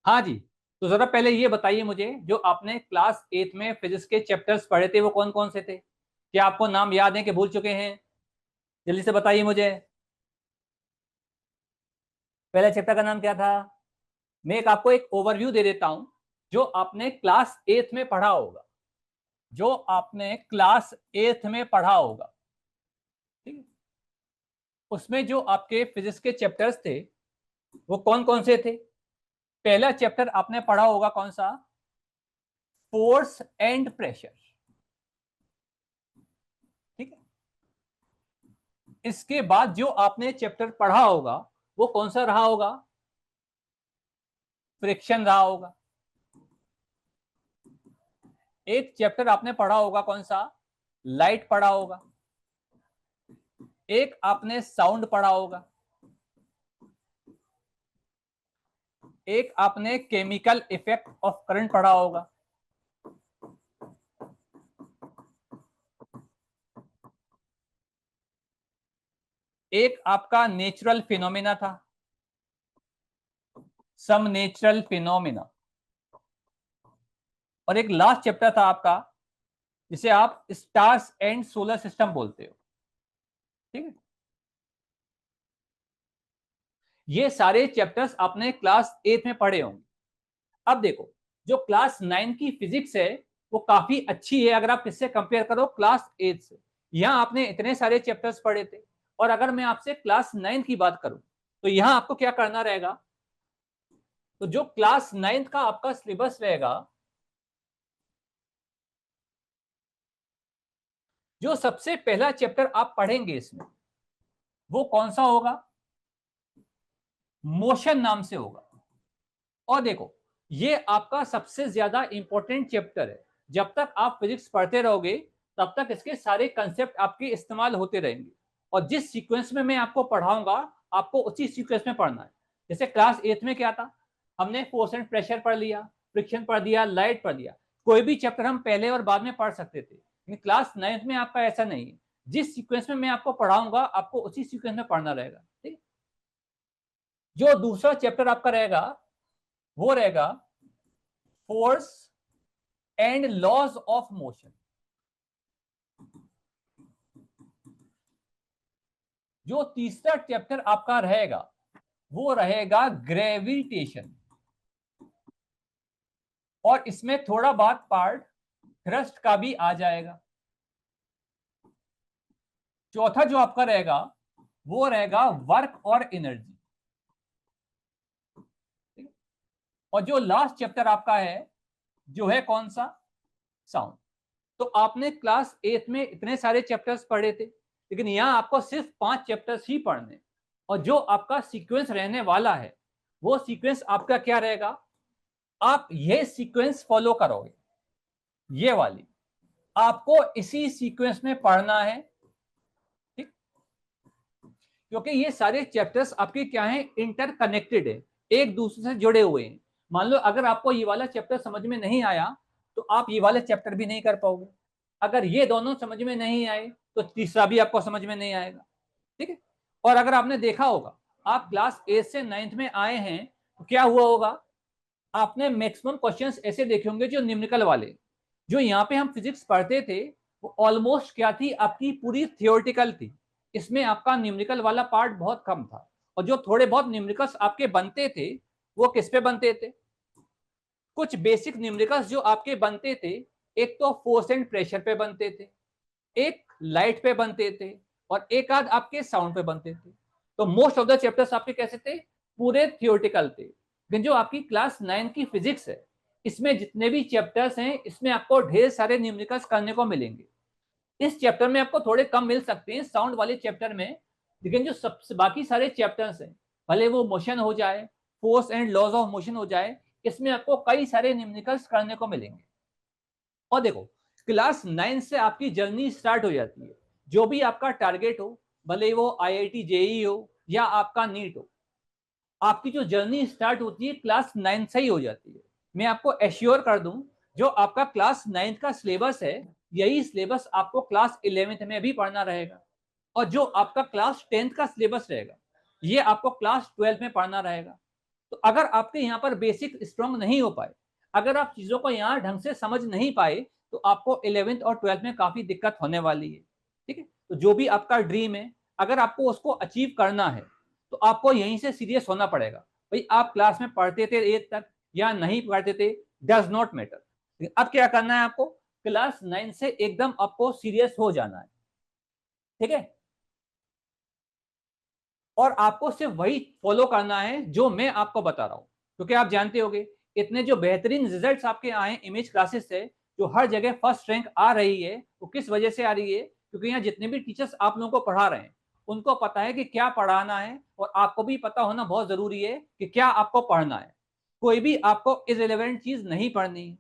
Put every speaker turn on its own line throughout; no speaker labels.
हाँ जी। तो जरा पहले ये बताइए मुझे, जो आपने क्लास 8 में फिजिक्स के चैप्टर्स पढ़े थे वो कौन कौन से थे? क्या आपको नाम याद है कि भूल चुके हैं? जल्दी से बताइए मुझे। पहले चैप्टर का नाम क्या था? मैं आपको एक ओवरव्यू दे देता हूं। जो आपने क्लास 8 में पढ़ा होगा, जो आपने क्लास 8 में पढ़ा होगा, ठीक है, उसमें जो आपके फिजिक्स के चैप्टर्स थे वो कौन कौन से थे? पहला चैप्टर आपने पढ़ा होगा कौन सा? Force and pressure. ठीक है। इसके बाद जो आपने चैप्टर पढ़ा होगा वो कौन सा रहा होगा? फ्रिक्शन रहा होगा। एक चैप्टर आपने पढ़ा होगा कौन सा? लाइट पढ़ा होगा। एक आपने साउंड पढ़ा होगा। एक आपने केमिकल इफेक्ट ऑफ करंट पढ़ा होगा। एक आपका नेचुरल फिनोमिना था, सम नेचुरल फिनोमिना। और एक लास्ट चैप्टर था आपका जिसे आप स्टार्स एंड सोलर सिस्टम बोलते हो। ठीक है। ये सारे चैप्टर्स आपने क्लास 8 में पढ़े होंगे। अब देखो, जो क्लास 9 की फिजिक्स है वो काफी अच्छी है अगर आप किससे कंपेयर करो, क्लास 8 से। यहां आपने इतने सारे चैप्टर्स पढ़े थे। और अगर मैं आपसे क्लास 9 की बात करूं तो यहां आपको क्या करना रहेगा? तो जो क्लास 9 का आपका सिलेबस रहेगा, जो सबसे पहला चैप्टर आप पढ़ेंगे इसमें वो कौन सा होगा? मोशन नाम से होगा। और देखो, ये आपका सबसे ज्यादा इंपॉर्टेंट चैप्टर है। जब तक आप फिजिक्स पढ़ते रहोगे तब तक इसके सारे कंसेप्ट आपके इस्तेमाल होते रहेंगे। और जिस सीक्वेंस में मैं आपको पढ़ाऊंगा आपको उसी सीक्वेंस में पढ़ना है। जैसे क्लास 8 में क्या था, हमने फोर्स एंड प्रेशर पढ़ लिया, फ्रिक्शन पढ़ दिया, लाइट पढ़ दिया। कोई भी चैप्टर हम पहले और बाद में पढ़ सकते थे, लेकिन क्लास 9 में आपका ऐसा नहीं है। जिस सीक्वेंस में मैं आपको पढ़ाऊंगा आपको उसी सीक्वेंस में पढ़ना रहेगा। ठीक। जो दूसरा चैप्टर आपका रहेगा वो रहेगा force and laws of motion. जो तीसरा चैप्टर आपका रहेगा वो रहेगा ग्रेविटेशन। और इसमें थोड़ा बहुत पार्ट थ्रस्ट का भी आ जाएगा। चौथा जो आपका रहेगा वो रहेगा वर्क और एनर्जी। और जो लास्ट चैप्टर आपका है जो है कौन सा? साउंड। तो आपने क्लास 8 में इतने सारे चैप्टर्स पढ़े थे, लेकिन यहां आपको सिर्फ 5 चैप्टर्स ही पढ़ने। और जो आपका सीक्वेंस रहने वाला है वो सीक्वेंस आपका क्या रहेगा? आप ये सीक्वेंस फॉलो करोगे, ये वाली आपको इसी सीक्वेंस में पढ़ना है। ठीक। क्योंकि ये सारे चैप्टर्स आपके क्या हैं? इंटरकनेक्टेड है, एक दूसरे से जुड़े हुए हैं। मान लो अगर आपको ये वाला चैप्टर समझ में नहीं आया तो आप ये वाला चैप्टर भी नहीं कर पाओगे। अगर ये दोनों समझ में नहीं आए तो तीसरा भी आपको समझ में नहीं आएगा। ठीक है। और अगर आपने देखा होगा, आप क्लास 8 से 9th में आए हैं तो क्या हुआ होगा? आपने मैक्सिमम क्वेश्चंस ऐसे देखे होंगे जो न्यूमेरिकल वाले। जो यहाँ पे हम फिजिक्स पढ़ते थे वो ऑलमोस्ट क्या थी? आपकी पूरी थियोरेटिकल थी। इसमें आपका न्यूमेरिकल वाला पार्ट बहुत कम था। और जो थोड़े बहुत न्यूमेरिकल्स आपके बनते थे वो किस पे बनते थे? कुछ बेसिक न्यूमेरिकल्स जो आपके बनते थे, एक तो फोर्स एंड प्रेशर पे बनते थे, एक लाइट पे बनते थे, और एक आध आपके साउंड पे बनते थे। तो मोस्ट ऑफ द चैप्टर्स आपके कैसे थे? पूरे थियोरेटिकल थे। लेकिन जो आपकी क्लास 9 की फिजिक्स है इसमें जितने भी चैप्टर्स हैं इसमें आपको ढेर सारे न्यूमेरिकल्स करने को मिलेंगे। इस चैप्टर में आपको थोड़े कम मिल सकते हैं साउंड वाले चैप्टर में, लेकिन जो सबसे बाकी सारे चैप्टर्स हैं, भले वो मोशन हो जाए, force and laws of motion हो जाए, इसमें आपको कई सारे न्यूमेरिकल्स करने को मिलेंगे। और देखो, क्लास 9 से आपकी जर्नी स्टार्ट हो जाती है। जो भी आपका टारगेट हो, भले वो आईआईटी जेई हो या आपका नीट हो, आपकी जो जर्नी स्टार्ट होती है क्लास 9 से ही हो जाती है। मैं आपको एश्योर कर दूं, जो आपका क्लास 9 का सिलेबस है यही सिलेबस आपको क्लास 11th में भी पढ़ना रहेगा। और जो आपका क्लास 10th का सिलेबस रहेगा ये आपको क्लास 12 में पढ़ना रहेगा। तो अगर आपके यहाँ पर बेसिक स्ट्रांग नहीं हो पाए, अगर आप चीजों को यहाँ ढंग से समझ नहीं पाए, तो आपको 11th और 12th में काफी दिक्कत होने वाली है। ठीक है, तो जो भी आपका ड्रीम है, अगर आपको उसको अचीव करना है तो आपको यहीं से सीरियस होना पड़ेगा। भाई आप क्लास में पढ़ते थे 8 तक या नहीं पढ़ते थे, डज नॉट मैटर, लेकिन अब क्या करना है आपको, क्लास 9 से एकदम आपको सीरियस हो जाना है। ठीक है, और आपको सिर्फ वही फॉलो करना है जो मैं आपको बता रहा हूं, क्योंकि आप जानते होंगे इतने जो बेहतरीन रिजल्ट्स आपके आए इमेज क्लासेस से, जो हर जगह फर्स्ट रैंक आ रही है, वो किस वजह से आ रही है, क्योंकि यहाँ जितने भी टीचर्स आप लोगों को पढ़ा रहे हैं उनको पता है कि क्या पढ़ाना है, और आपको भी पता होना बहुत जरूरी है कि क्या आपको पढ़ना है। कोई भी आपको इररिलेवेंट चीज नहीं पढ़नी है।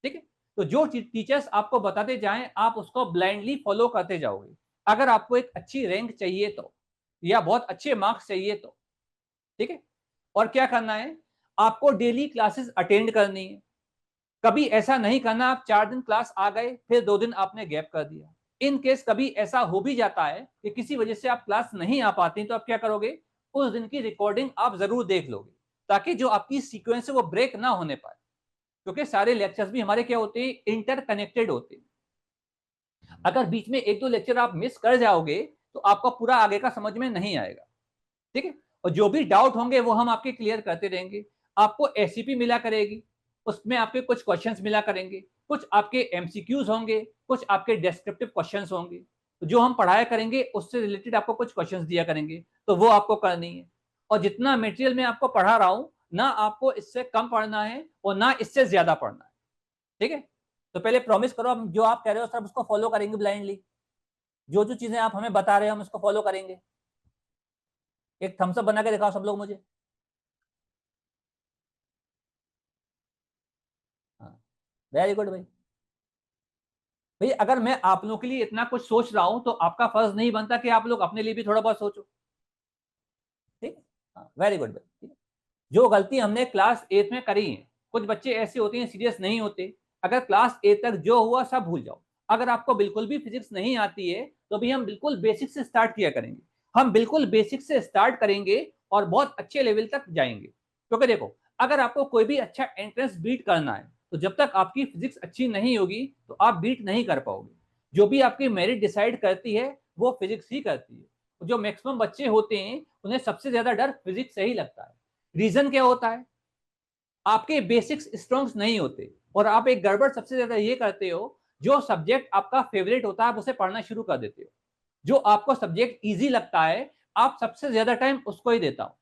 ठीक है, तो जो टीचर्स आपको बताते जाएं आप उसको ब्लाइंडली फॉलो करते जाओगे। अगर आपको एक अच्छी रैंक चाहिए तो, या बहुत अच्छे मार्क्स चाहिए तो, ठीक है, और क्या करना है, आपको डेली क्लासेस अटेंड करनी है। कभी ऐसा नहीं करना आप 4 दिन क्लास आ गए फिर 2 दिन आपने गैप कर दिया। इन केस कभी ऐसा हो भी जाता है कि किसी वजह से आप क्लास नहीं आ पाते, तो आप क्या करोगे, उस दिन की रिकॉर्डिंग आप जरूर देख लोगे, ताकि जो आपकी सीक्वेंस है वो ब्रेक ना होने पाए, क्योंकि सारे लेक्चर्स भी हमारे क्या होते हैं, इंटरकनेक्टेड होते हैं। अगर बीच में 1-2 लेक्चर आप मिस कर जाओगे तो आपको पूरा आगे का समझ में नहीं आएगा। ठीक है, और जो भी डाउट होंगे वो हम आपके क्लियर करते रहेंगे। आपको एससीपी मिला करेगी, उसमें आपके कुछ क्वेश्चंस मिला करेंगे, कुछ आपके एमसीक्यूज होंगे, कुछ आपके डिस्क्रिप्टिव क्वेश्चंस होंगे, तो जो हम पढ़ाया करेंगे उससे रिलेटेड आपको कुछ क्वेश्चंस दिया करेंगे, तो वो आपको करनी है। और जितना मटेरियल मैं आपको पढ़ा रहा हूं, ना आपको इससे कम पढ़ना है और ना इससे ज्यादा पढ़ना है। ठीक है, तो पहले प्रॉमिस करो, हम जो आप कह रहे हो सब उसको फॉलो करेंगे ब्लाइंडली, जो जो चीजें आप हमें बता रहे हो हम उसको फॉलो करेंगे। एक थम्स अप बना के दिखाओ सब लोग मुझे। हाँ, वेरी गुड भाई। भाई अगर मैं आप लोगों के लिए इतना कुछ सोच रहा हूं तो आपका फर्ज नहीं बनता कि आप लोग अपने लिए भी थोड़ा बहुत सोचो। ठीक है, हाँ वेरी गुड भाई। जो गलती हमने क्लास 8 में करी है, कुछ बच्चे ऐसे होते हैं सीरियस नहीं होते, अगर क्लास 8 तक जो हुआ सब भूल जाओ। अगर आपको बिल्कुल भी फिजिक्स नहीं आती है तो भी हम बिल्कुल बेसिक से स्टार्ट किया करेंगे, हम बिल्कुल बेसिक से स्टार्ट करेंगे और बहुत अच्छे लेवल तक जाएंगे। क्योंकि देखो, अगर आपको कोई भी अच्छा एंट्रेंस बीट करना है तो जब तक आपकी फिजिक्स अच्छी नहीं होगी तो आप बीट नहीं कर पाओगे। जो भी आपकी मेरिट डिसाइड करती है वो फिजिक्स ही करती है। जो मैक्सिमम बच्चे होते हैं उन्हें सबसे ज्यादा डर फिजिक्स से ही लगता है। रीजन क्या होता है, आपके बेसिक्स स्ट्रॉन्ग नहीं होते, और आप एक गड़बड़ सबसे ज्यादा ये करते हो, जो सब्जेक्ट आपका फेवरेट होता है आप उसे पढ़ना शुरू कर देते हो। जो आपको सब्जेक्ट इजी लगता है आप सबसे ज्यादा टाइम उसको ही देता हो,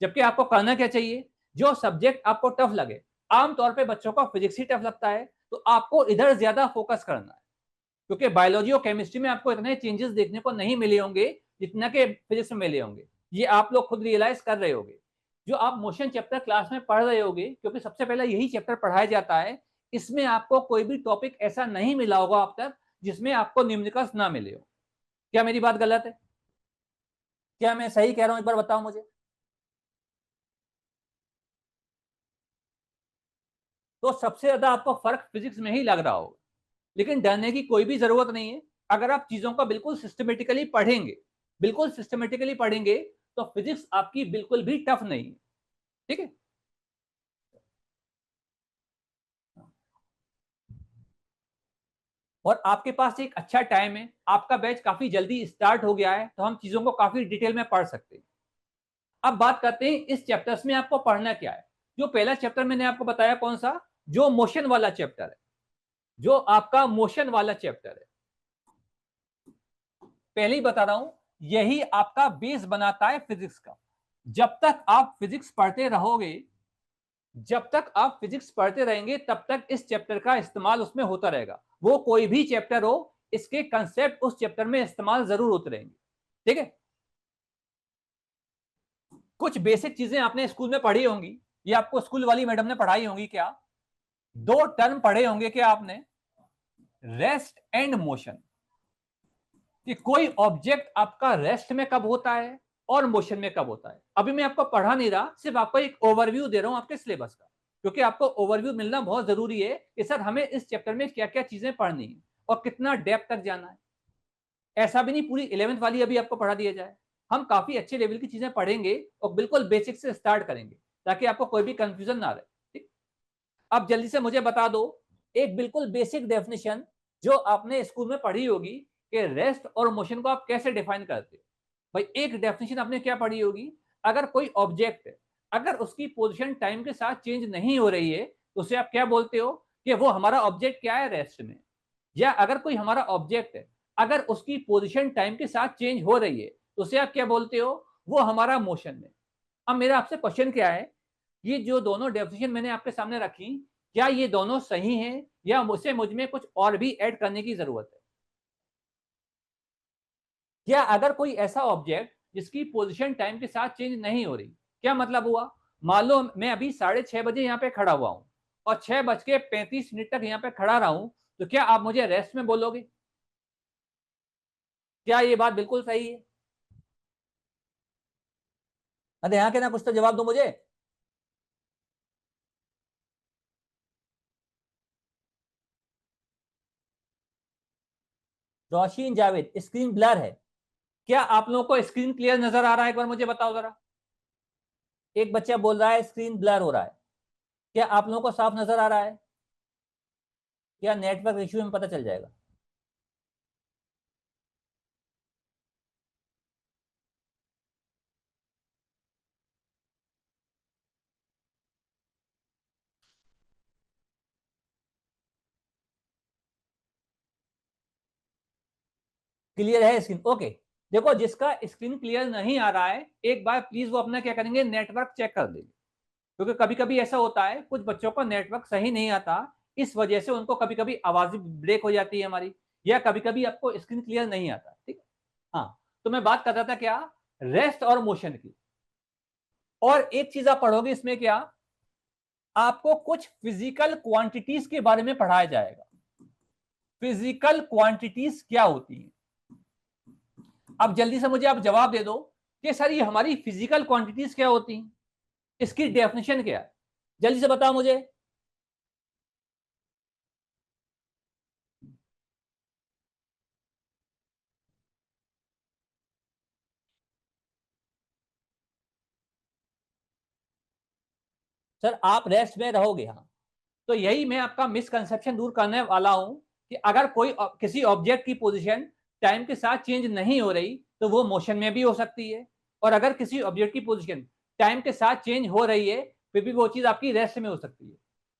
जबकि आपको करना क्या चाहिए, जो सब्जेक्ट आपको टफ लगे। आमतौर पर बच्चों को फिजिक्स ही टफ लगता है, तो आपको इधर ज्यादा फोकस करना है, क्योंकि बायोलॉजी और केमिस्ट्री में आपको इतने चेंजेस देखने को नहीं मिले होंगे जितना कि फिजिक्स में मिले होंगे। ये आप लोग खुद रियलाइज कर रहे होंगे। जो आप मोशन चैप्टर क्लास में पढ़ रहे होंगे, क्योंकि सबसे पहले यही चैप्टर पढ़ाया जाता है, इसमें आपको कोई भी टॉपिक ऐसा नहीं मिला होगा अब तक जिसमें आपको न्यूमेरिकल्स ना मिले हो। क्या मेरी बात गलत है? क्या मैं सही कह रहा हूं, एक बार बताओ मुझे। तो सबसे ज्यादा आपको फर्क फिजिक्स में ही लग रहा होगा, लेकिन डरने की कोई भी जरूरत नहीं है। अगर आप चीजों को बिल्कुल सिस्टमेटिकली पढ़ेंगे, बिल्कुल सिस्टमेटिकली पढ़ेंगे, तो फिजिक्स आपकी बिल्कुल भी टफ नहीं है। ठीक है, और आपके पास एक अच्छा टाइम है, आपका बैच काफी जल्दी स्टार्ट हो गया है, तो हम चीजों को काफी डिटेल में पढ़ सकते हैं। अब बात करते हैं इस चैप्टर्स में आपको पढ़ना क्या है। जो पहला चैप्टर मैंने आपको बताया कौन सा, जो मोशन वाला चैप्टर है, जो आपका मोशन वाला चैप्टर है, पहले ही बता रहा हूं, यही आपका बेस बनाता है फिजिक्स का। जब तक आप फिजिक्स पढ़ते रहोगे, जब तक आप फिजिक्स पढ़ते रहेंगे तब तक इस चैप्टर का इस्तेमाल उसमें होता रहेगा। वो कोई भी चैप्टर हो, इसके कंसेप्ट उस चैप्टर में इस्तेमाल जरूर होते रहेंगे। ठीक है, कुछ बेसिक चीजें आपने स्कूल में पढ़ी होंगी, ये आपको स्कूल वाली मैडम ने पढ़ाई होंगी क्या? 2 टर्म पढ़े होंगे क्या आपने, रेस्ट एंड मोशन, कि कोई ऑब्जेक्ट आपका रेस्ट में कब होता है और मोशन में कब होता है। अभी मैं आपको पढ़ा नहीं रहा, सिर्फ आपको एक ओवरव्यू दे रहा हूं आपके सिलेबस का, क्योंकि आपको ओवरव्यू मिलना बहुत जरूरी है कि सर हमें इस चैप्टर में क्या क्या चीजें पढ़नी है और कितना डेप्थ तक जाना है। ऐसा भी नहीं पूरी 11th वाली अभी आपको पढ़ा दिया जाए, हम काफी अच्छे लेवल की चीजें पढ़ेंगे और बिल्कुल बेसिक से स्टार्ट करेंगे। ताकि आपको कोई भी कंफ्यूजन ना रहे। ठीक, अब जल्दी से मुझे बता दो एक बिल्कुल बेसिक डेफिनेशन जो आपने स्कूल में पढ़ी होगी कि रेस्ट और मोशन को आप कैसे डिफाइन करते हो। भाई एक डेफिनेशन आपने क्या पढ़ी होगी, अगर कोई ऑब्जेक्ट अगर उसकी पोजीशन टाइम के साथ चेंज नहीं हो रही है तो उसे आप क्या बोलते हो कि वो हमारा ऑब्जेक्ट क्या है, रेस्ट में। या अगर कोई हमारा ऑब्जेक्ट है अगर उसकी पोजीशन टाइम के साथ चेंज हो रही है तो उसे आप क्या बोलते हो, वो हमारा मोशन में। अब मेरा आपसे क्वेश्चन क्या है, ये जो दोनों डेफिनेशन मैंने आपके सामने रखी क्या ये दोनों सही हैं या मुझ में कुछ और भी ऐड करने की जरूरत है। क्या अगर कोई ऐसा ऑब्जेक्ट जिसकी पोजीशन टाइम के साथ चेंज नहीं हो रही, क्या मतलब हुआ, मान लो मैं अभी 6:30 बजे यहाँ पे खड़ा हुआ हूं और 6:35 तक यहाँ पे खड़ा रहा हूं, तो क्या आप मुझे रेस्ट में बोलोगे? क्या ये बात बिल्कुल सही है? अरे यहाँ के ना कुछ तो जवाब दो मुझे। रोशीन जावेद, स्क्रीन ब्लर है। क्या आप लोगों को स्क्रीन क्लियर नजर आ रहा है, एक बार मुझे बताओ जरा। एक बच्चा बोल रहा है स्क्रीन ब्लर हो रहा है। क्या आप लोगों को साफ नजर आ रहा है? क्या नेटवर्क इश्यू में पता चल जाएगा। क्लियर है स्क्रीन? ओके। देखो जिसका स्क्रीन क्लियर नहीं आ रहा है एक बार प्लीज वो अपना क्या करेंगे, नेटवर्क चेक कर देंगे। क्योंकि कभी कभी ऐसा होता है कुछ बच्चों का नेटवर्क सही नहीं आता, इस वजह से उनको कभी कभी आवाज ब्रेक हो जाती है हमारी, या कभी कभी आपको स्क्रीन क्लियर नहीं आता। ठीक है, हाँ। तो मैं बात कर रहा था क्या, रेस्ट और मोशन की। और एक चीज आप पढ़ोगे इसमें क्या, आपको कुछ फिजिकल क्वांटिटीज के बारे में पढ़ाया जाएगा। फिजिकल क्वांटिटीज क्या होती हैं? अब जल्दी से मुझे आप जवाब दे दो कि सर ये हमारी फिजिकल क्वांटिटीज क्या होती हैं, इसकी डेफिनेशन क्या है, जल्दी से बताओ मुझे। सर आप रेस्ट में रहोगे, हाँ। तो यही मैं आपका मिसकंसेप्शन दूर करने वाला हूं कि अगर कोई किसी ऑब्जेक्ट की पोजीशन टाइम के साथ चेंज नहीं हो रही तो वो मोशन में भी हो सकती है, और अगर किसी ऑब्जेक्ट की पोजीशन टाइम के साथ चेंज हो रही है फिर भी वो चीज आपकी रेस्ट में हो सकती है।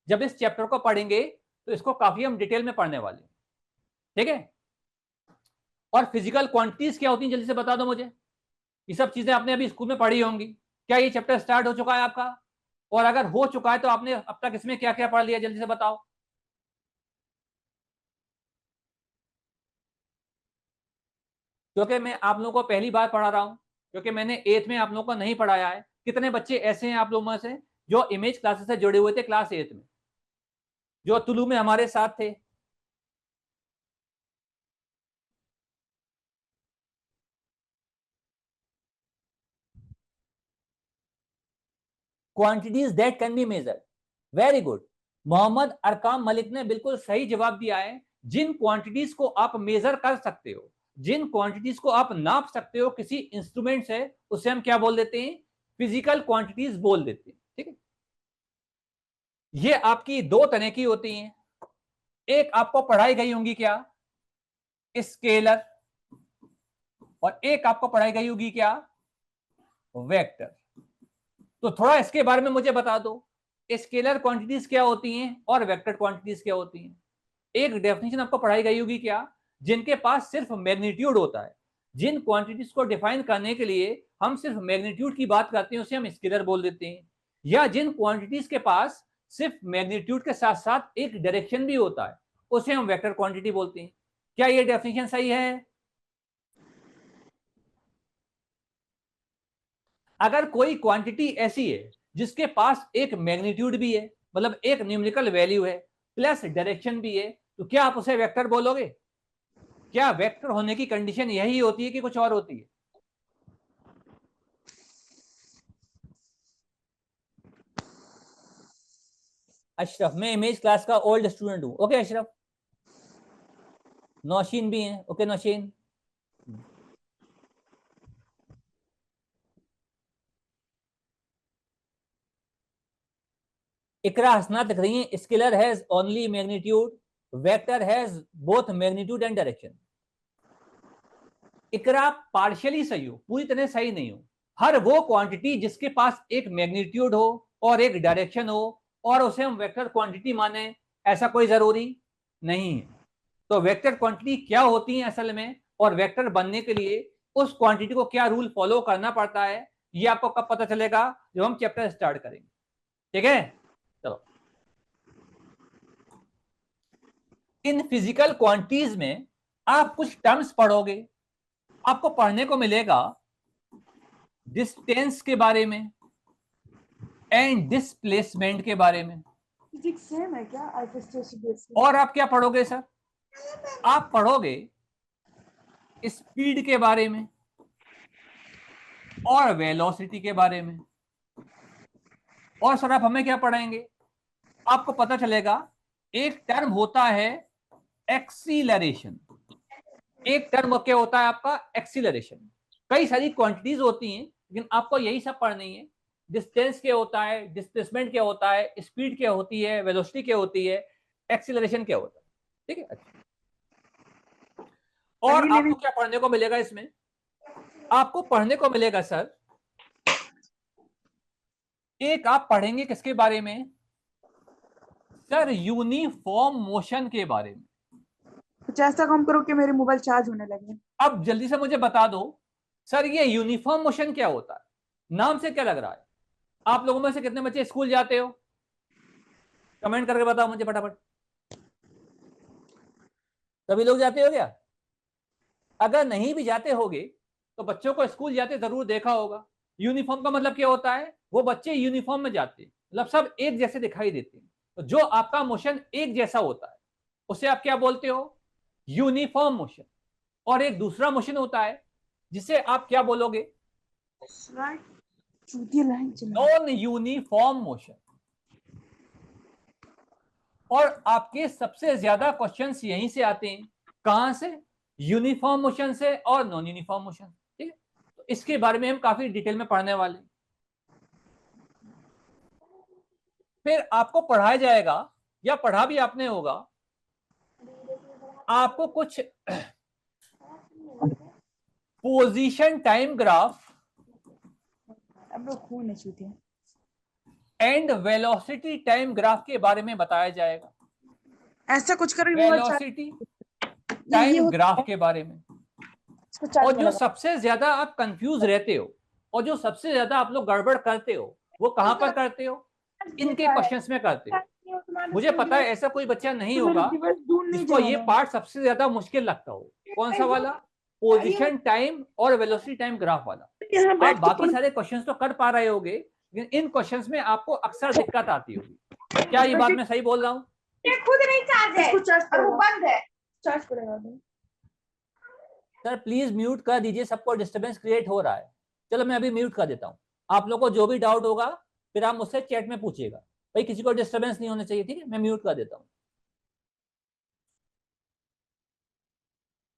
जब इस चैप्टर को पढ़ेंगे तो इसको काफी हम डिटेल में पढ़ने वाले हैं। ठीक है, और फिजिकल क्वांटिटीज क्या होती हैं जल्दी से बता दो मुझे। ये सब चीजें आपने अभी स्कूल में पढ़ी होंगी। क्या ये चैप्टर स्टार्ट हो चुका है आपका? और अगर हो चुका है तो आपने अब तक इसमें क्या क्या पढ़ लिया, जल्दी से बताओ। क्योंकि मैं आप लोगों को पहली बार पढ़ा रहा हूं, क्योंकि मैंने एथ में आप लोगों को नहीं पढ़ाया है। कितने बच्चे ऐसे हैं आप लोगों में से जो इमेज क्लासेस से जुड़े हुए थे क्लास एथ में, जो तुलु में हमारे साथ थे? Quantities that can be measured, very good. Mohammad Arqam Malik ने बिल्कुल सही जवाब दिया है। जिन क्वांटिटीज को आप मेजर कर सकते हो, जिन क्वांटिटीज को आप नाप सकते हो किसी इंस्ट्रूमेंट से, उसे हम क्या बोल देते हैं, फिजिकल क्वांटिटीज बोल देते हैं। ठीक है, ये आपकी दो तरह की होती हैं। एक आपको पढ़ाई गई होंगी क्या, स्केलर, और एक आपको पढ़ाई गई होगी क्या, वेक्टर। तो थोड़ा इसके बारे में मुझे बता दो, स्केलर क्वांटिटीज क्या होती हैं और वेक्टर क्वांटिटीज क्या होती हैं। एक डेफिनेशन आपको पढ़ाई गई होगी क्या, जिनके पास सिर्फ मैग्नीट्यूड होता है, जिन क्वांटिटीज को डिफाइन करने के लिए हम सिर्फ मैग्नीट्यूड की बात करते हैं उसे हम स्केलर बोल देते हैं। या जिन क्वांटिटीज के पास सिर्फ मैग्नीट्यूड के साथ साथ एक डायरेक्शन भी होता है उसे हम वेक्टर क्वांटिटी बोलते हैं। क्या ये डेफिनेशन सही है? अगर कोई क्वांटिटी ऐसी है जिसके पास एक मैग्नीट्यूड भी है, मतलब एक न्यूमेरिकल वैल्यू है प्लस डायरेक्शन भी है, तो क्या आप उसे वेक्टर बोलोगे? क्या वेक्टर होने की कंडीशन यही होती है कि कुछ और होती है? अशरफ, मैं इमेज क्लास का ओल्ड स्टूडेंट हूं। ओके अशरफ। नौशीन भी हैं, ओके नौशीन। इकरा हसना दिख रही है, scalar has only magnitude, vector has both magnitude and direction. Iqra partially सही हो, पूरी तरह सही नहीं हो। हर वो क्वांटिटी जिसके पास एक मैग्नीट्यूड हो और एक डायरेक्शन हो और उसे हम वेक्टर क्वांटिटी माने, ऐसा कोई जरूरी नहीं है। तो वेक्टर क्वांटिटी क्या होती है असल में, और वेक्टर बनने के लिए उस क्वांटिटी को क्या रूल फॉलो करना पड़ता है, ये आपको कब पता चलेगा, जब हम चैप्टर स्टार्ट करेंगे। ठीक है, चलो। इन फिजिकल क्वांटिटीज में आप कुछ टर्म्स पढ़ोगे, आपको पढ़ने को मिलेगा डिस्टेंस के बारे में एंड डिस्प्लेसमेंट के बारे में।
फिजिक्स सेम है क्या
और आप क्या पढ़ोगे सर, आप पढ़ोगे स्पीड के बारे में और वेलोसिटी के बारे में। और सर आप हमें क्या पढ़ाएंगे, आपको पता चलेगा एक टर्म होता है एक्सीलरेशन, एक टर्म क्या होता है आपका एक्सीलरेशन। कई सारी क्वांटिटीज होती हैं लेकिन आपको यही सब पढ़नी है। डिस्टेंस क्या होता है, डिस्प्लेसमेंट क्या होता है, स्पीड क्या होती है, वेलोसिटी क्या होती है, एक्सीलरेशन क्या होता है। ठीक है, अच्छा। और आपको क्या पढ़ने को मिलेगा इसमें, आपको पढ़ने को मिलेगा सर, एक आप पढ़ेंगे किसके बारे में सर, यूनिफॉर्म मोशन के बारे में।
कुछ ऐसा काम करो कि मेरे मोबाइल चार्ज होने लगे।
अब जल्दी से मुझे बता दो सर, ये यूनिफॉर्म मोशन क्या होता है, नाम से क्या लग रहा है। आप लोगों में से कितने बच्चे स्कूल जाते हो, कमेंट करके बताओ मुझे फटाफट। सभी लोग जाते हो क्या? अगर नहीं भी जाते होगे तो बच्चों को स्कूल जाते जरूर देखा होगा। यूनिफॉर्म का मतलब क्या होता है, वो बच्चे यूनिफॉर्म में जाते हैं, मतलब सब एक जैसे दिखाई देते हैं। तो जो आपका मोशन एक जैसा होता है उसे आप क्या बोलते हो, यूनिफॉर्म मोशन। और एक दूसरा मोशन होता है जिसे आप क्या बोलोगे, नॉन यूनिफॉर्म मोशन। और आपके सबसे ज्यादा क्वेश्चंस यहीं से आते हैं, कहां से, यूनिफॉर्म मोशन से और नॉन यूनिफॉर्म मोशन। ठीक है, तो इसके बारे में हम काफी डिटेल में पढ़ने वाले हैं। फिर आपको पढ़ाया जाएगा या पढ़ा भी आपने होगा, आपको कुछ position time graph and velocity time graph के बारे में बताया जाएगा।
ऐसा कुछ करो
वेलोसिटी टाइम ग्राफ के बारे में। और जो
लगा।
सबसे ज्यादा आप कंफ्यूज रहते हो और जो सबसे ज्यादा आप लोग गड़बड़ करते हो वो कहां पर करते हो, इनके क्वेश्चंस में करते हो। मुझे पता है ऐसा कोई बच्चा नहीं होगा जिसको ये पार्ट सबसे ज्यादा मुश्किल लगता हो। कौन सा वाला, पोजीशन टाइम और वेलोसिटी टाइम ग्राफ वाला। आप बाकी सारे क्वेश्चंस तो कर पा रहे होगे लेकिन इन क्वेश्चंस में आपको अक्सर दिक्कत आती होगी। क्या ये बात मैं सही बोल रहा हूँ?
ये खुद नहीं चार्ज है और वो बंद है, चार्ज करेगा।
सर प्लीज म्यूट कर दीजिए, सबको डिस्टरबेंस क्रिएट हो रहा है। चलो मैं अभी म्यूट कर देता हूँ। आप लोगों को जो भी डाउट होगा फिर आप मुझसे चैट में पूछिएगा, भाई किसी को डिस्टरबेंस नहीं होना चाहिए। ठीक है, मैं म्यूट कर देता हूँ।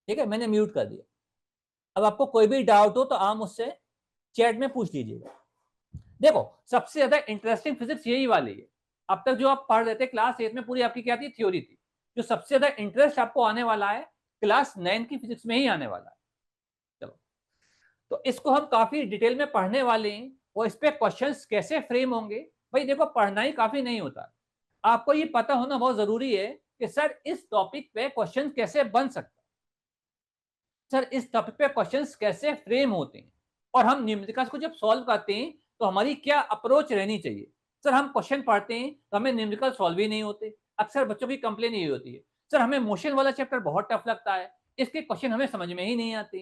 ठीक है, मैंने म्यूट कर दिया। अब आपको कोई भी डाउट हो तो आप मुझसे चैट में पूछ लीजिएगा। देखो सबसे ज्यादा इंटरेस्टिंग फिजिक्स यही वाली है। अब तक जो आप पढ़ रहे थे क्लास 8 में पूरी आपकी क्या थी, थ्योरी थी। जो सबसे ज्यादा इंटरेस्ट आपको आने वाला है क्लास 9 की फिजिक्स में ही आने वाला है। चलो, तो इसको हम काफी डिटेल में पढ़ने वाले हैं और इस पे क्वेश्चंस कैसे फ्रेम होंगे। भाई देखो पढ़ना ही काफी नहीं होता, आपको ये पता होना बहुत जरूरी है कि सर इस टॉपिक पे क्वेश्चन कैसे बन सकता है, सर इस टॉपिक पे क्वेश्चंस कैसे फ्रेम होते हैं, और हम न्यूमेरिकल्स को जब सॉल्व करते हैं तो हमारी क्या अप्रोच रहनी चाहिए। सर हम क्वेश्चन पढ़ते हैं तो हमें न्यूमेरिकल सॉल्व ही नहीं होते। अक्सर बच्चों की कंप्लेन यही होती है, सर हमें मोशन वाला चैप्टर बहुत टफ लगता है, इसके क्वेश्चन हमें समझ में ही नहीं आते।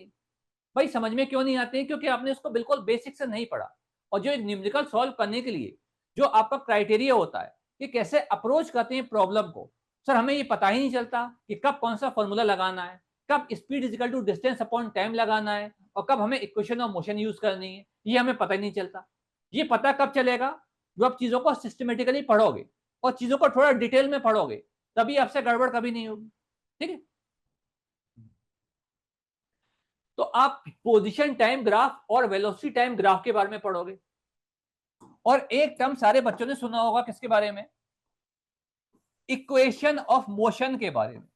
भाई समझ में क्यों नहीं आते हैं, क्योंकि आपने उसको बिल्कुल बेसिक से नहीं पढ़ा। और जो न्यूमेरिकल सॉल्व करने के लिए जो आपका क्राइटेरिया होता है कि कैसे अप्रोच करते हैं प्रॉब्लम को, सर हमें ये पता ही नहीं चलता कि कब कौन सा फॉर्मूला लगाना है, कब speed is equal to distance upon time लगाना है, और कब हमें इक्वेशन ऑफ मोशन यूज करनी है, ये हमें पता ही नहीं चलता। ये पता कब चलेगा, जो आप चीजों को सिस्टमेटिकली पढ़ोगे और चीजों को थोड़ा डिटेल में पढ़ोगे, तभी आपसे गड़बड़ कभी नहीं होगी। ठीक है, तो आप पोजीशन टाइम ग्राफ और वेलोसिटी टाइम ग्राफ के बारे में पढ़ोगे। और एक टर्म सारे बच्चों ने सुना होगा, किसके बारे में? इक्वेशन ऑफ मोशन के बारे में।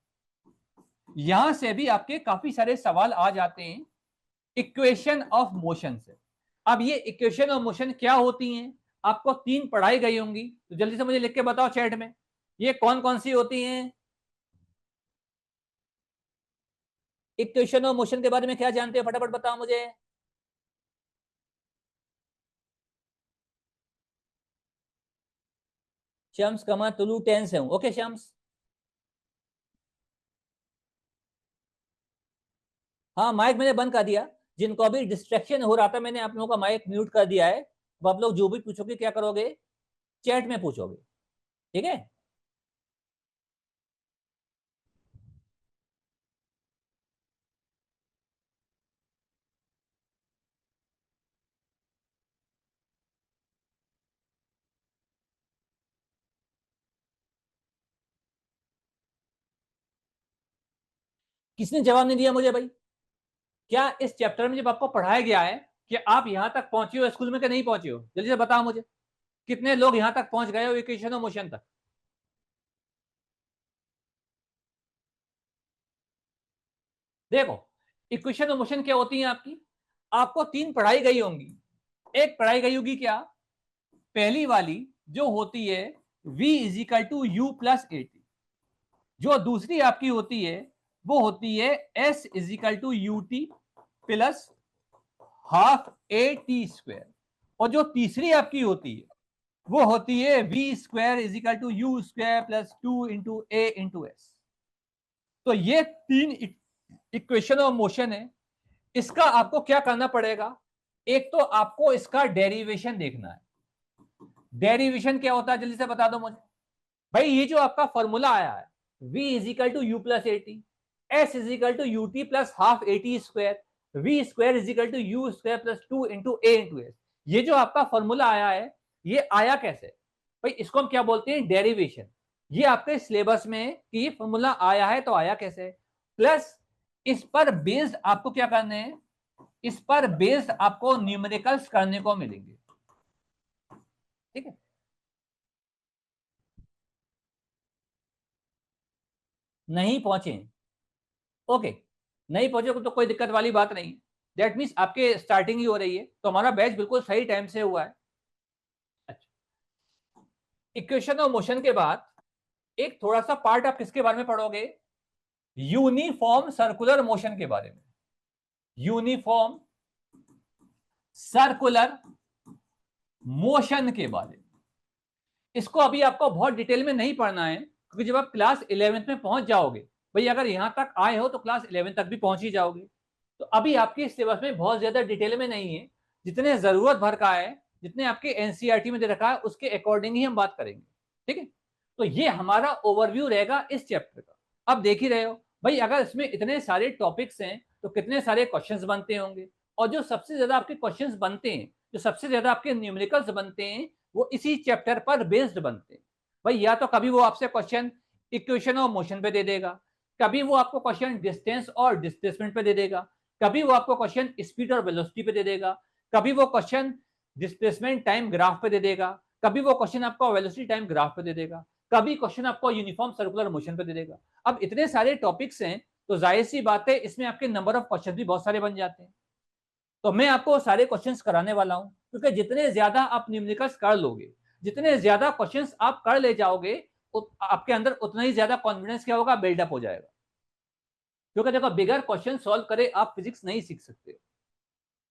यहां से भी आपके काफी सारे सवाल आ जाते हैं इक्वेशन ऑफ मोशन से। अब ये इक्वेशन ऑफ मोशन क्या होती हैं, आपको 3 पढ़ाई गई होंगी, तो जल्दी से मुझे लिख के बताओ चैट में, ये कौन कौन सी होती हैं? इक्वेशन ऑफ मोशन के बारे में क्या जानते हो, फटाफट बताओ मुझे। शम्स कमा तुलू 10 से हूं। ओके शम्स, हाँ माइक मैंने बंद कर दिया, जिनको अभी डिस्ट्रैक्शन हो रहा था मैंने आप लोगों का माइक म्यूट कर दिया है। अब आप लोग जो भी पूछोगे क्या करोगे, चैट में पूछोगे, ठीक है? किसने जवाब नहीं दिया मुझे भाई? क्या इस चैप्टर में जब आपको पढ़ाया गया है कि आप यहां तक पहुंचे हो स्कूल में कि नहीं पहुंचे हो, जल्दी से बताओ मुझे, कितने लोग यहां तक पहुंच गए हो इक्वेशन ऑफ मोशन तक? देखो, इक्वेशन ऑफ मोशन क्या होती है आपकी, आपको 3 पढ़ाई गई होंगी। एक पढ़ाई गई होगी क्या, पहली वाली जो होती है v is equal to u plus a t. जो दूसरी आपकी होती है वो होती है s is equal to u t plus half a t square. और जो तीसरी आपकी होती है वो होती है v square is equal to u square plus 2 into a into s. तो ये 3 इक्वेशन ऑफ मोशन है। इसका आपको क्या करना पड़ेगा, एक तो आपको इसका डेरिवेशन देखना है। डेरिवेशन क्या होता है जल्दी से बता दो मुझे भाई। ये जो आपका फॉर्मूला आया है v is equal to u plus a t, s is equal to u t plus half a t square, v square is equal to u square plus 2 into a into s. ये जो आपका formula आया है ये आया कैसे भाई, इसको हम क्या बोलते हैं, डेरिवेशन। ये आपके सिलेबस में कि ये फॉर्मूला आया है तो आया कैसे, प्लस इस पर बेस्ड आपको क्या करने हैं, इस पर बेस्ड आपको न्यूमेरिकल्स करने को मिलेंगे, ठीक है? नहीं पहुंचे, ओके, नहीं पहुंचे तो कोई दिक्कत वाली बात नहीं। दैट मीन्स आपके स्टार्टिंग ही हो रही है, तो हमारा बैच बिल्कुल सही टाइम से हुआ है। अच्छा, इक्वेशन ऑफ मोशन के बाद एक थोड़ा सा पार्ट आप किसके बारे में पढ़ोगे, यूनिफॉर्म सर्कुलर मोशन के बारे में। यूनिफॉर्म सर्कुलर मोशन के बारे में, इसको अभी आपको बहुत डिटेल में नहीं पढ़ना है, क्योंकि जब आप क्लास 11th में पहुंच जाओगे भाई, अगर यहां तक आए हो तो क्लास 11 तक भी पहुंच ही जाओगे। तो अभी आपके सिलेबस में बहुत ज्यादा डिटेल में नहीं है, जितने जरूरत भर का है, जितने आपके एनसीईआरटी में दे रखा है उसके अकॉर्डिंग ही हम बात करेंगे, ठीक है? तो ये हमारा ओवरव्यू रहेगा इस चैप्टर का। अब देख ही रहे हो भाई, अगर इसमें इतने सारे टॉपिक्स हैं तो कितने सारे क्वेश्चंस बनते होंगे, और जो सबसे ज्यादा आपके क्वेश्चंस बनते हैं, जो सबसे ज्यादा आपके न्यूमेरिकल्स बनते हैं, वो इसी चैप्टर पर बेस्ड बनते हैं भाई। या तो कभी वो आपसे क्वेश्चन इक्वेशन ऑफ मोशन पे दे देगा, कभी वो आपको क्वेश्चन डिस्टेंस और डिस्प्लेसमेंट पे दे देगा, कभी वो आपको क्वेश्चन स्पीड और वेलोसिटी पे दे देगा, कभी वो क्वेश्चन डिस्प्लेसमेंट टाइम ग्राफ पे दे देगा, कभी वो क्वेश्चन आपको वेलोसिटी टाइम ग्राफ पे दे देगा, कभी क्वेश्चन आपको यूनिफॉर्म सर्कुलर मोशन पे दे देगा। अब इतने सारे टॉपिक्स हैं तो जाहिर सी बात है इसमें आपके नंबर ऑफ क्वेश्चन भी बहुत सारे बन जाते हैं। तो मैं आपको सारे क्वेश्चंस कराने वाला हूं, क्योंकि जितने ज्यादा आप न्यूमेरिकल्स कर लोगे, जितने ज्यादा क्वेश्चंस आप कर ले जाओगे, आपके अंदर उतना ही ज्यादा कॉन्फिडेंस क्या होगा, बिल्डअप हो जाएगा। क्योंकि देखो, बिगर क्वेश्चन सॉल्व करे आप फिजिक्स नहीं सीख सकते।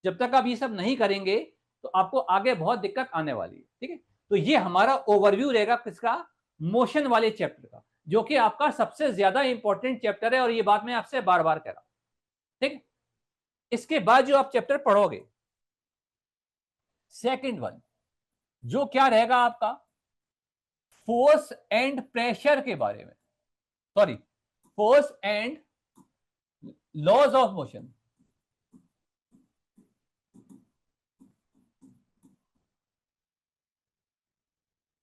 जब तक आप ये सब नहीं करेंगे तो आपको आगे बहुत दिक्कत आने वाली है, ठीक है? तो ये हमारा ओवरव्यू रहेगा किसका, मोशन वाले चैप्टर का, जो कि आपका सबसे ज्यादा इंपॉर्टेंट चैप्टर है, और ये बात मैं आपसे बार बार कह रहा हूं, ठीक? इसके बाद जो आप चैप्टर पढ़ोगे सेकंड वन, जो क्या रहेगा आपका, फोर्स एंड प्रेशर के बारे में, sorry, force and laws of motion.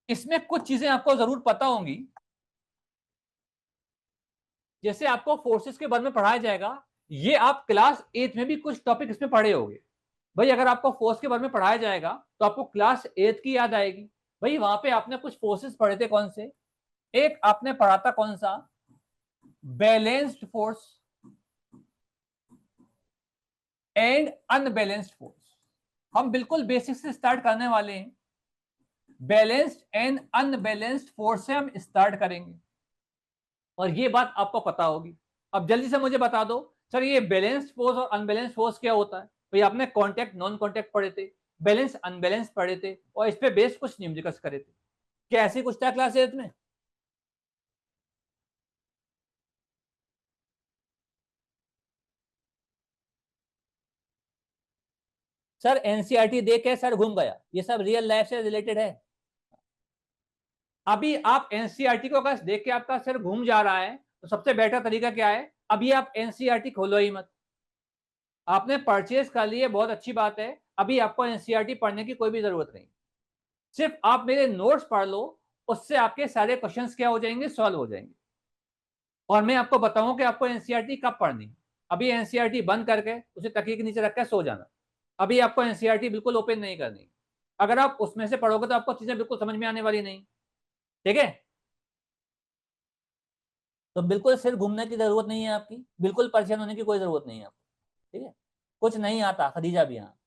इसमें कुछ चीजें आपको जरूर पता होंगी, जैसे आपको फोर्सेस के बारे में पढ़ाया जाएगा, ये आप क्लास 8 में भी कुछ टॉपिक इसमें पढ़े होंगे, भाई अगर आपको फोर्स के बारे में पढ़ाया जाएगा तो आपको क्लास 8 की याद आएगी। भाई वहां पे आपने कुछ फोर्सेस पढ़े थे, कौन से? एक आपने पढ़ा था कौन सा? Balanced force and unbalanced force. हम बिल्कुल बेसिक से स्टार्ट करने वाले हैं। बैलेंस्ड एंड अनबैलेंस्ड फोर्स से हम स्टार्ट करेंगे और ये बात आपको पता होगी। अब जल्दी से मुझे बता दो सर, ये बैलेंस्ड फोर्स और अनबैलेंस्ड फोर्स क्या होता है? भाई आपने कांटेक्ट नॉन कांटेक्ट पढ़े थे, बैलेंस अनबैलेंस पढ़े थे और इस पे बेस कुछ न्यूमेरिकल्स करे थे। क्या ऐसे कुछ था क्लास 8 में? सर एनसीईआरटी देख के सर घूम गया, ये सब रियल लाइफ से रिलेटेड है। अभी आप एनसीईआरटी को अगर देख के आपका सर घूम जा रहा है तो सबसे बेटर तरीका क्या है? अभी आप एनसीईआरटी खोलो ही मत। आपने परचेज कर लिए, बहुत अच्छी बात है। अभी आपको एनसीईआरटी पढ़ने की कोई भी जरूरत नहीं, सिर्फ आप मेरे नोट्स पढ़ लो, उससे आपके सारे क्वेश्चंस क्या हो जाएंगे? सॉल्व हो जाएंगे। और मैं आपको बताऊं कि आपको एनसीईआरटी कब पढ़नी। अभी एनसीईआरटी बंद करके उसे तकिए के नीचे रखकर सो जाना। अभी आपको एनसीईआरटी बिल्कुल ओपन नहीं करनी। अगर आप उसमें से पढ़ोगे तो आपको चीजें बिल्कुल समझ में आने वाली नहीं। ठीक है? तो बिल्कुल सिर घूमने की जरूरत नहीं है आपकी, बिल्कुल परेशान होने की कोई जरूरत नहीं है आपको। ठीक है? कुछ नहीं आता खदीजा भी, हाँ।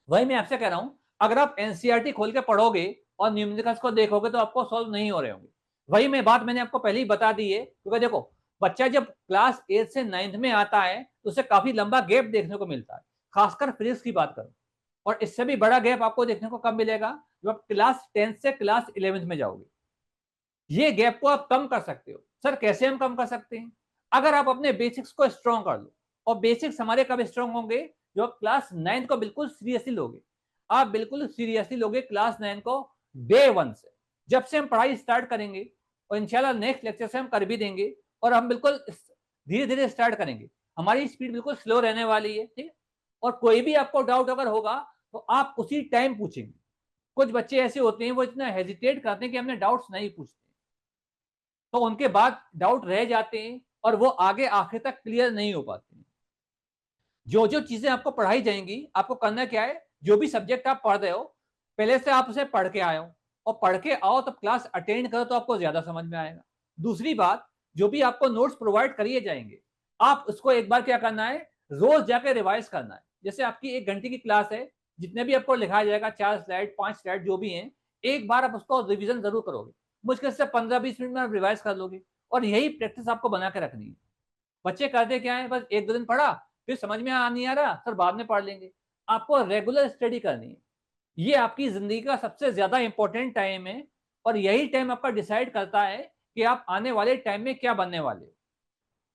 वही मैं आपसे कह रहा हूं, अगर आप एनसीईआरटी खोल के पढ़ोगे और न्यूमेरिकल्स को देखोगे तो आपको सॉल्व नहीं हो रहे होंगे। वही मैं बात मैंने आपको पहले ही बता दी है, क्योंकि देखो बच्चा जब क्लास 8 से 9th में आता है तो उसे काफी लंबा गैप देखने को मिलता है, खासकर फिजिक्स की बात करूं। और इससे भी बड़ा गैप आपको देखने को कब मिलेगा? जब आप क्लास 10th से क्लास 11th में जाओगे। ये गैप को आप कम कर सकते हो। सर कैसे हम कम कर सकते हैं? अगर आप अपने बेसिक्स को स्ट्रॉन्ग कर लो। और बेसिक्स हमारे कब स्ट्रॉन्ग होंगे? जो आप क्लास 9 को बिल्कुल सीरियसली लोगे। आप बिल्कुल सीरियसली लोगे क्लास 9 को डे 1 से, जब से हम पढ़ाई स्टार्ट करेंगे। और इंशाल्लाह नेक्स्ट लेक्चर से हम कर भी देंगे। और हम बिल्कुल धीरे धीरे स्टार्ट करेंगे। हमारी स्पीड बिल्कुल स्लो रहने वाली है, ठीक है? और कोई भी आपको डाउट अगर होगा तो आप उसी टाइम पूछेंगे। कुछ बच्चे ऐसे होते हैं वो इतना हेजिटेट करते हैं कि हमने डाउट्स नहीं पूछते, तो उनके बाद डाउट रह जाते हैं और वो आगे आखिर तक क्लियर नहीं हो पाते हैं। जो जो चीजें आपको पढ़ाई जाएंगी, आपको करना क्या है? जो भी सब्जेक्ट आप पढ़ रहे हो पहले से आप उसे पढ़ के आए हो, और पढ़ के आओ तब क्लास अटेंड करो तो आपको ज्यादा समझ में आएगा। दूसरी बात, जो भी आपको नोट्स प्रोवाइड करिए जाएंगे, आप उसको एक बार क्या करना है? रोज जाके रिवाइज करना है। जैसे आपकी 1 घंटे की क्लास है, जितने भी आपको लिखाया जाएगा 4 स्लाइड 5 स्लाइड जो भी हैं, एक बार आप उसको रिविजन जरूर करोगे। मुश्किल से 15-20 मिनट में आप रिवाइज कर लोगे। और यही प्रैक्टिस आपको बना के रखनी है। बच्चे करते क्या है, बस 1-2 दिन पढ़ा, फिर समझ में नहीं आ रहा सर बाद में पढ़ लेंगे। आपको रेगुलर स्टडी करनी है। ये आपकी जिंदगी का सबसे ज्यादा इंपॉर्टेंट टाइम है। और यही टाइम आपका डिसाइड करता है कि आप आने वाले टाइम में क्या बनने वाले हो।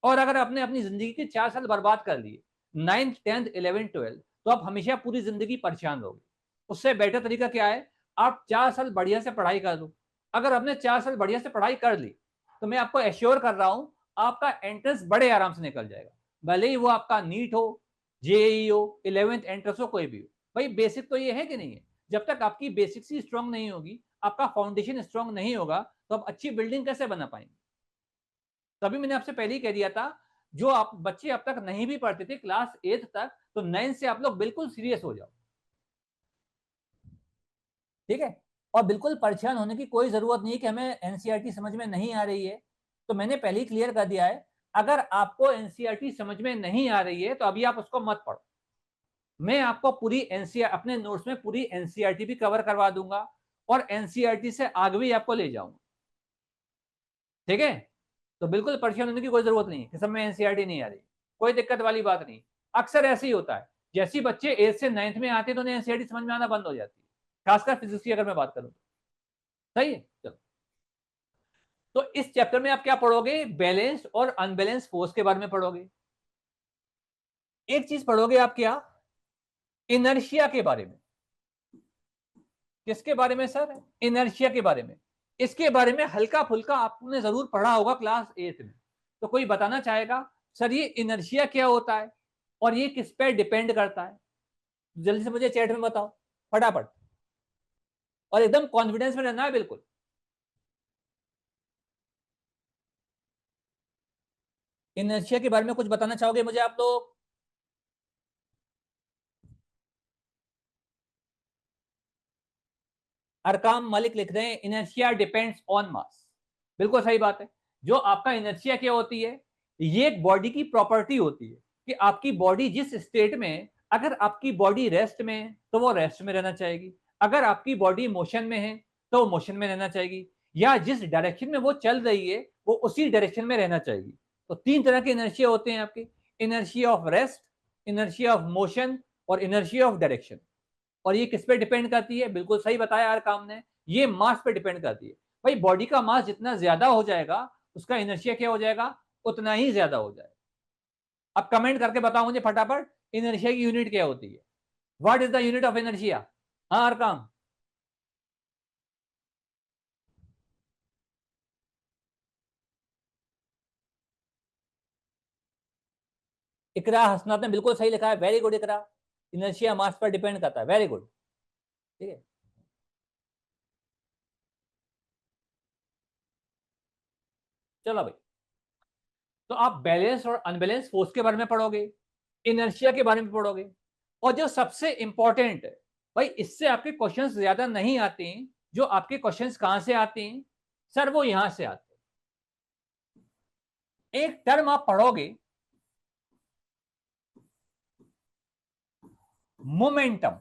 और अगर आपने अपनी जिंदगी के 4 साल बर्बाद कर लिए, 9th 10th 11th 12th, तो आप हमेशा पूरी जिंदगी परेशान रहोगे। उससे बेटर तरीका क्या है? आप 4 साल बढ़िया से पढ़ाई कर लो। अगर आपने 4 साल बढ़िया से पढ़ाई कर ली तो मैं आपको एश्योर कर रहा हूं, आपका एंट्रेंस बड़े आराम से निकल जाएगा। भले ही वो आपका नीट हो, जेई हो, 11th एंट्रेंस हो, कोई भी हो। भाई बेसिक तो ये है कि नहीं है? जब तक आपकी बेसिक्स ही स्ट्रांग नहीं होगी, आपका फाउंडेशन स्ट्रांग नहीं होगा, तो आप अच्छी बिल्डिंग कैसे बना पाएंगे? तभी मैंने आपसे पहले ही कह दिया था, जो आप बच्चे अब तक नहीं भी पढ़ते थे क्लास 8 तक, तो 9 से आप लोग बिल्कुल सीरियस हो जाओ। ठीक है? और बिल्कुल परेशान होने की कोई जरूरत नहीं कि हमें एनसीईआरटी समझ में नहीं आ रही है। तो मैंने पहले ही क्लियर कर दिया है, अगर आपको एनसीईआरटी समझ में नहीं आ रही है तो अभी आप उसको मत पढ़ो। मैं आपको पूरी एनसीईआर अपने नोट्स में पूरी एनसीईआरटी भी कवर करवा दूंगा और एनसीईआरटी से आगे भी आपको ले जाऊंगा। ठीक है? तो बिल्कुल परेशान होने की कोई जरूरत नहीं कि सब में एनसीईआरटी नहीं आ रही। कोई दिक्कत वाली बात नहीं। अक्सर ऐसे ही होता है, जैसे बच्चे 8 से 9th में आते हैं तो उन्हें एनसीईआरटी समझ में आना बंद हो जाती है, खासकर फिजिक्स की अगर मैं बात करूं। सही है? चलो, तो इस चैप्टर में आप क्या पढ़ोगे? बैलेंस और अनबैलेंस फोर्स के बारे में पढ़ोगे। एक चीज पढ़ोगे आप, क्या? इनर्शिया के बारे में। किसके बारे में सर? इनर्शिया के बारे में। इसके बारे में हल्का फुल्का आपने जरूर पढ़ा होगा क्लास 8 में। तो कोई बताना चाहेगा सर ये इनर्शिया क्या होता है और ये किस पे डिपेंड करता है? जल्दी से मुझे चैट में बताओ, फटाफट। और एकदम कॉन्फिडेंस में रहना है बिल्कुल। इनर्शिया के बारे में कुछ बताना चाहोगे मुझे आप लोग? अरकाम मलिक लिख रहे हैं इनर्शिया डिपेंड्स ऑन मास। बिल्कुल सही बात है। जो आपका इनर्शिया क्या होती है, ये एक बॉडी की प्रॉपर्टी होती है कि आपकी बॉडी जिस स्टेट में, अगर आपकी बॉडी रेस्ट में है तो वो रेस्ट में रहना चाहेगी, अगर आपकी बॉडी मोशन में है तो वो मोशन में रहना चाहेगी, या जिस डायरेक्शन में वो चल रही है वो उसी डायरेक्शन में रहना चाहेगी। तो तीन तरह के इनर्शिया होते हैं आपके, inertia of rest, inertia of motion और इनर्शिया ऑफ डायरेक्शन। और ये किस पे डिपेंड करती है, बिल्कुल सही बताया यार काम ने, ये मास पे डिपेंड करती है। भाई बॉडी का मास जितना ज्यादा हो जाएगा उसका इनर्शिया क्या हो जाएगा, उतना ही ज्यादा हो जाएगा। अब कमेंट करके बताओ मुझे फटाफट, इनर्शिया की यूनिट क्या होती है, what is the unit of inertia. हाँ अरकाम, इकरा हसनात ने बिल्कुल सही लिखा है, वेरी गुड इकरा, इनर्शिया मास पर डिपेंड करता है, वेरी गुड। ठीक है, चलो भाई, तो आप बैलेंस और अनबैलेंस फोर्स के बारे में पढ़ोगे, इनर्शिया के बारे में पढ़ोगे, और जो सबसे इंपॉर्टेंट है भाई, इससे आपके क्वेश्चंस ज्यादा नहीं आते हैं, जो आपके क्वेश्चंस कहां से आते हैं सर, वो यहां से आते हैं। एक टर्म आप पढ़ोगे, मोमेंटम,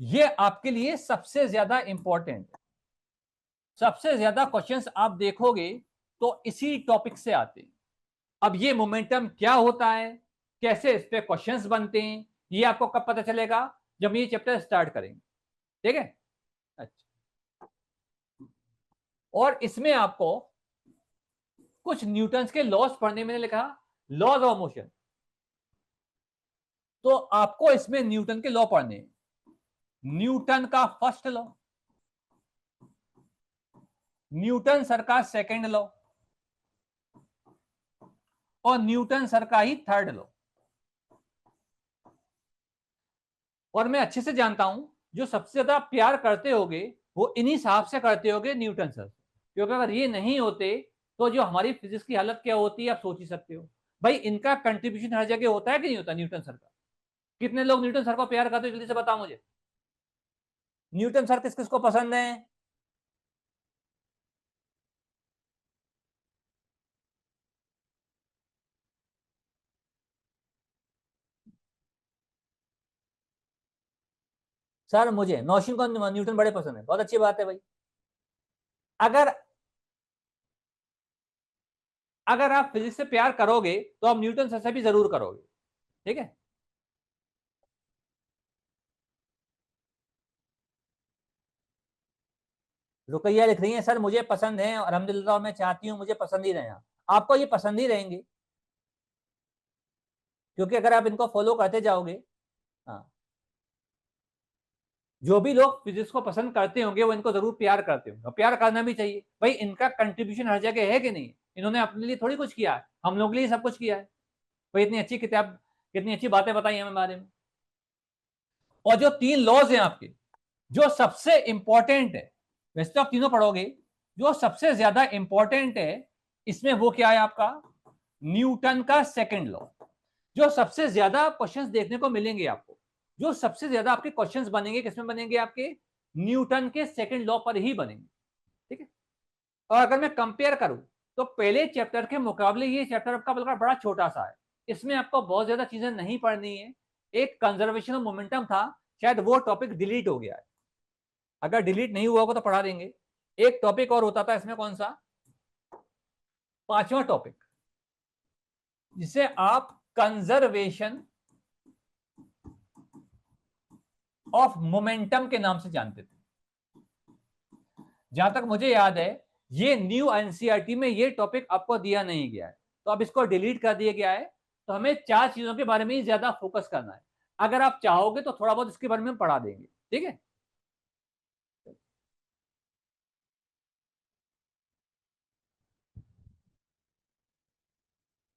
ये आपके लिए सबसे ज्यादा इंपॉर्टेंट है। सबसे ज्यादा क्वेश्चंस आप देखोगे तो इसी टॉपिक से आते हैं। अब ये मोमेंटम क्या होता है, कैसे इस पे क्वेश्चंस बनते हैं, ये आपको कब पता चलेगा, जब ये चैप्टर स्टार्ट करेंगे। ठीक है, अच्छा, और इसमें आपको कुछ न्यूटन्स के लॉज पढ़ने में लिखा, लॉज ऑफ मोशन, तो आपको इसमें न्यूटन के लॉ पढ़ने हैं। न्यूटन का फर्स्ट लॉ, न्यूटन सर का सेकंड लॉ, और न्यूटन सर का ही थर्ड लॉ। और मैं अच्छे से जानता हूं जो सबसे ज्यादा प्यार करते होगे वो इन्हीं साहब से करते होगे, न्यूटन सर, क्योंकि अगर ये नहीं होते तो जो हमारी फिजिक्स की हालत क्या होती है आप सोच ही सकते हो। भाई इनका कंट्रीब्यूशन हर जगह होता है कि नहीं होता, न्यूटन सर का। कितने लोग न्यूटन सर को प्यार करते हो, जल्दी से बताओ मुझे, न्यूटन सर किस किस को पसंद है। सर मुझे नौशीन को न्यूटन बड़े पसंद है, बहुत अच्छी बात है भाई। अगर अगर आप फिजिक्स से प्यार करोगे तो आप न्यूटन सर से भी जरूर करोगे। ठीक है, रुकैया लिख रही है सर मुझे पसंद है और अल्हम्दुलिल्लाह मैं चाहती हूं मुझे पसंद ही रहे। आपको ये पसंद ही रहेंगे क्योंकि अगर आप इनको फॉलो करते जाओगे। हाँ, जो भी लोग फिजिक्स को पसंद करते होंगे वो इनको जरूर प्यार करते होंगे, और प्यार करना भी चाहिए भाई, इनका कंट्रीब्यूशन हर जगह है कि नहीं। इन्होंने अपने लिए थोड़ी कुछ किया है, हम लोग के लिए सब कुछ किया है भाई। इतनी अच्छी किताब, कितनी अच्छी बातें बताई हमें बारे में। और जो तीन लॉज हैं आपके, जो सबसे इंपॉर्टेंट है, वैसे तो आप तीनों पढ़ोगे, जो सबसे ज्यादा इंपॉर्टेंट है इसमें वो क्या है आपका, न्यूटन का सेकंड लॉ। जो सबसे ज्यादा क्वेश्चंस देखने को मिलेंगे आपको, जो सबसे ज्यादा आपके क्वेश्चंस बनेंगे किसमें बनेंगे, आपके न्यूटन के सेकंड लॉ पर ही बनेंगे। ठीक है, और अगर मैं कंपेयर करूं तो पहले चैप्टर के मुकाबले ये चैप्टर आपका बड़ा छोटा सा है, इसमें आपको बहुत ज्यादा चीजें नहीं पढ़नी है। एक कंजर्वेशन ऑफ मोमेंटम था, शायद वो टॉपिक डिलीट हो गया है, अगर डिलीट नहीं हुआ होगा तो पढ़ा देंगे। एक टॉपिक और होता था इसमें, कौन सा, पांचवा टॉपिक, जिसे आप कंजर्वेशन ऑफ मोमेंटम के नाम से जानते थे। जहां तक मुझे याद है ये न्यू एनसीईआरटी में ये टॉपिक आपको दिया नहीं गया है, तो अब इसको डिलीट कर दिया गया है। तो हमें चार चीजों के बारे में ही ज्यादा फोकस करना है। अगर आप चाहोगे तो थोड़ा बहुत इसके बारे में पढ़ा देंगे। ठीक है,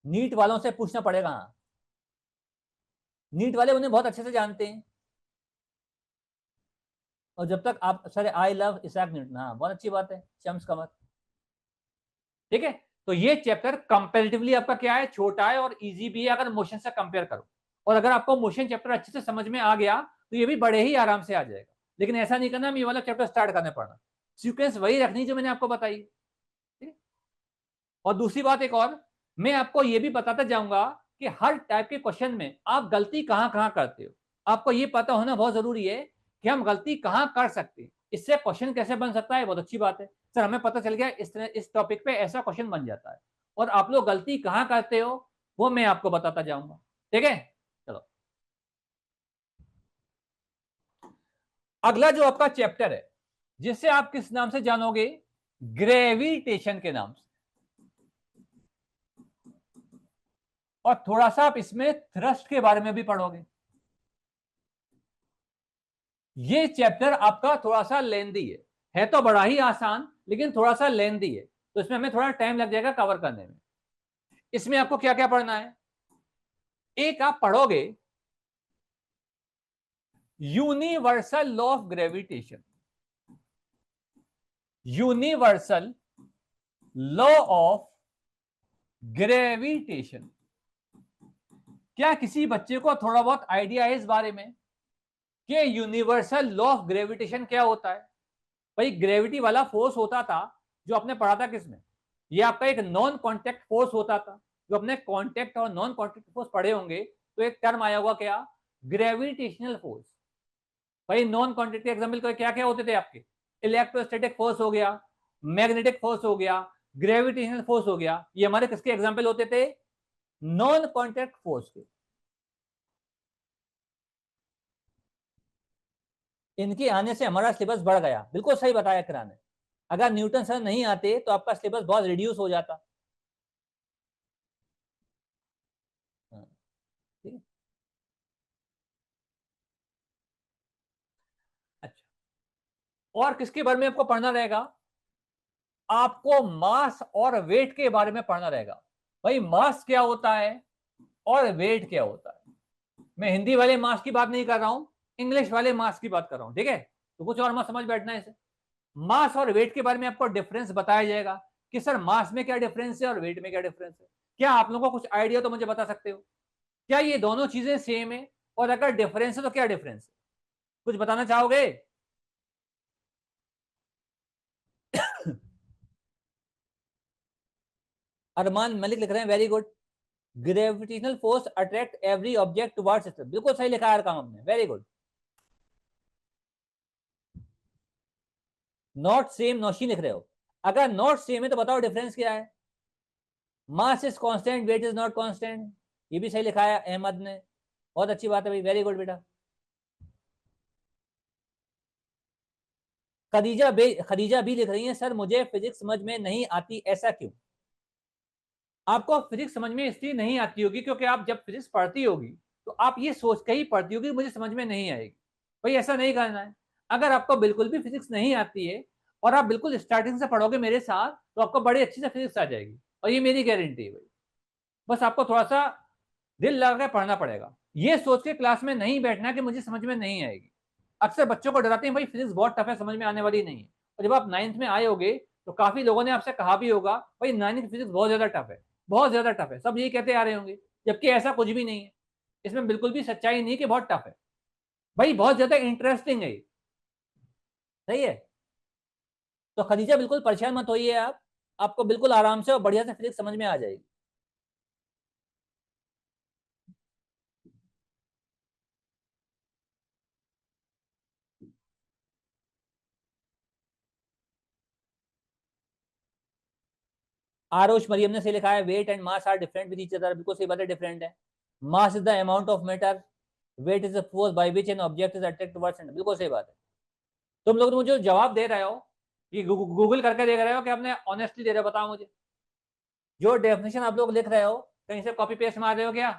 नीट वालों से पूछना पड़ेगा। हाँ, नीट वाले उन्हें बहुत अच्छे से जानते हैं। और जब तक आप, sir I love Isaac Newton, हाँ बहुत अच्छी बात है, शम्स कमर। ठीक है, तो ये चैप्टर कंपैरेटिवली आपका क्या है, छोटा है और इजी भी है अगर मोशन से कंपेयर करो। और अगर आपको मोशन चैप्टर अच्छे से समझ में आ गया तो ये भी बड़े ही आराम से आ जाएगा। लेकिन ऐसा नहीं करना ये वाला चैप्टर स्टार्ट करने पड़ना, सीक्वेंस वही रखनी जो मैंने आपको बताई, ठीक है। और दूसरी बात एक और, मैं आपको ये भी बताता जाऊंगा कि हर टाइप के क्वेश्चन में आप गलती कहां कहां करते हो। आपको ये पता होना बहुत जरूरी है कि हम गलती कहां कर सकते हैं, इससे क्वेश्चन कैसे बन सकता है, बहुत अच्छी बात है। सर हमें पता चल गया इस टॉपिक पे ऐसा क्वेश्चन बन जाता है, और आप लोग गलती कहां करते हो वो मैं आपको बताता जाऊंगा, ठीक है। चलो अगला जो आपका चैप्टर है, जिससे आप किस नाम से जानोगे, ग्रेविटेशन के नाम से। और थोड़ा सा आप इसमें थ्रस्ट के बारे में भी पढ़ोगे। ये चैप्टर आपका थोड़ा सा लेंदी है तो बड़ा ही आसान, लेकिन थोड़ा सा लेंदी है, तो इसमें हमें थोड़ा टाइम लग जाएगा कवर करने में। इसमें आपको क्या क्या पढ़ना है, एक आप पढ़ोगे universal law of gravitation, universal law of gravitation. क्या किसी बच्चे को थोड़ा बहुत आइडिया है इस बारे में कि यूनिवर्सल लॉ ऑफ ग्रेविटेशन क्या होता है? भाई ग्रेविटी वाला फोर्स होता था जो आपने पढ़ा था किसमें, ये आपका एक नॉन कॉन्टेक्ट फोर्स होता था। जो अपने कॉन्टेक्ट और नॉन कॉन्टेक्ट फोर्स पढ़े होंगे तो एक टर्म आया होगा क्या, ग्रेविटेशनल फोर्स। भाई नॉन कॉन्टेक्ट के एग्जाम्पल क्या क्या होते थे आपके, इलेक्ट्रोस्टैटिक फोर्स हो गया, मैग्नेटिक फोर्स हो गया, ग्रेविटेशनल फोर्स हो गया, ये हमारे किसके एग्जाम्पल होते थे, नॉन कॉन्टेक्ट फोर्स के। इनके आने से हमारा सिलेबस बढ़ गया, बिल्कुल सही बताया किरण ने। अगर न्यूटन सर नहीं आते तो आपका सिलेबस बहुत रिड्यूस हो जाता। हाँ, ठीक है। अच्छा, और किसके बारे में आपको पढ़ना रहेगा, आपको मास और वेट के बारे में पढ़ना रहेगा। भाई मास क्या होता है और वेट क्या होता है। मैं हिंदी वाले मास की बात नहीं कर रहा हूं, इंग्लिश वाले मास की बात कर रहा हूं, ठीक है। तो कुछ और मत समझ बैठना है इसे। मास और वेट के बारे में आपको डिफरेंस बताया जाएगा कि सर मास में क्या डिफरेंस है और वेट में क्या डिफरेंस है। क्या आप लोगों को कुछ आइडिया तो मुझे बता सकते हो, क्या ये दोनों चीजें सेम है, और अगर डिफरेंस है तो क्या डिफरेंस है, कुछ बताना चाहोगे? अरमान मलिक लिख रहे हैं, very good. Gravitational force attract every object towards it, बिल्कुल सही लिखा है काम हमने, वेरी गुड। नॉट सेम नौशी लिख रहे हो, अगर नॉट सेम है तो बताओ डिफरेंस क्या है। Mass is constant, weight is not constant, ये भी सही लिखा है अहमद ने, बहुत अच्छी बात है भाई, वेरी गुड बेटा। खदीजा भी लिख रही है, सर मुझे फिजिक्स समझ में नहीं आती, ऐसा क्यों? आपको फिजिक्स समझ में इसलिए नहीं आती होगी क्योंकि आप जब फिजिक्स पढ़ती होगी तो आप ये सोच के ही पढ़ती होगी मुझे समझ में नहीं आएगी। भाई ऐसा नहीं करना है। अगर आपको बिल्कुल भी फिजिक्स नहीं आती है और आप बिल्कुल स्टार्टिंग से पढ़ोगे मेरे साथ तो आपको बड़ी अच्छी से फिजिक्स आ जाएगी, और ये मेरी गारंटी है भाई। बस आपको थोड़ा सा दिल लगा के पढ़ना पड़ेगा, ये सोच के क्लास में नहीं बैठना कि मुझे समझ में नहीं आएगी। अक्सर बच्चों को डराते हैं भाई फिजिक्स बहुत टफ है, समझ में आने वाली नहीं है। और जब आप 9th में आए होगे तो काफी लोगों ने आपसे कहा भी होगा भाई 9th की फिजिक्स बहुत ज्यादा टफ है, बहुत ज्यादा टफ है, सब यही कहते आ रहे होंगे, जबकि ऐसा कुछ भी नहीं है। इसमें बिल्कुल भी सच्चाई नहीं कि बहुत टफ है, भाई बहुत ज्यादा इंटरेस्टिंग है ये, सही है। तो खदीजा बिल्कुल परेशान मत होइए आप, आपको बिल्कुल आराम से और बढ़िया से फिजिक्स समझ में आ जाएगी। आरुष मरियम ने सही लिखा है, weight and mass are different with each other, बिल्कुल सही बात है, डिफरेंट है। Mass is the amount of matter, weight is the force by which an object is attract towards centre, बिल्कुल सही बात है। तुम लोग मुझे जवाब दे रहे हो, ये गूगल करके देख रहे हो कि आपने ऑनेस्टली दे रहे हो, बताओ मुझे। जो डेफिनेशन आप लोग लिख रहे हो कहीं से कॉपी पेस्ट मार रहे हो क्या,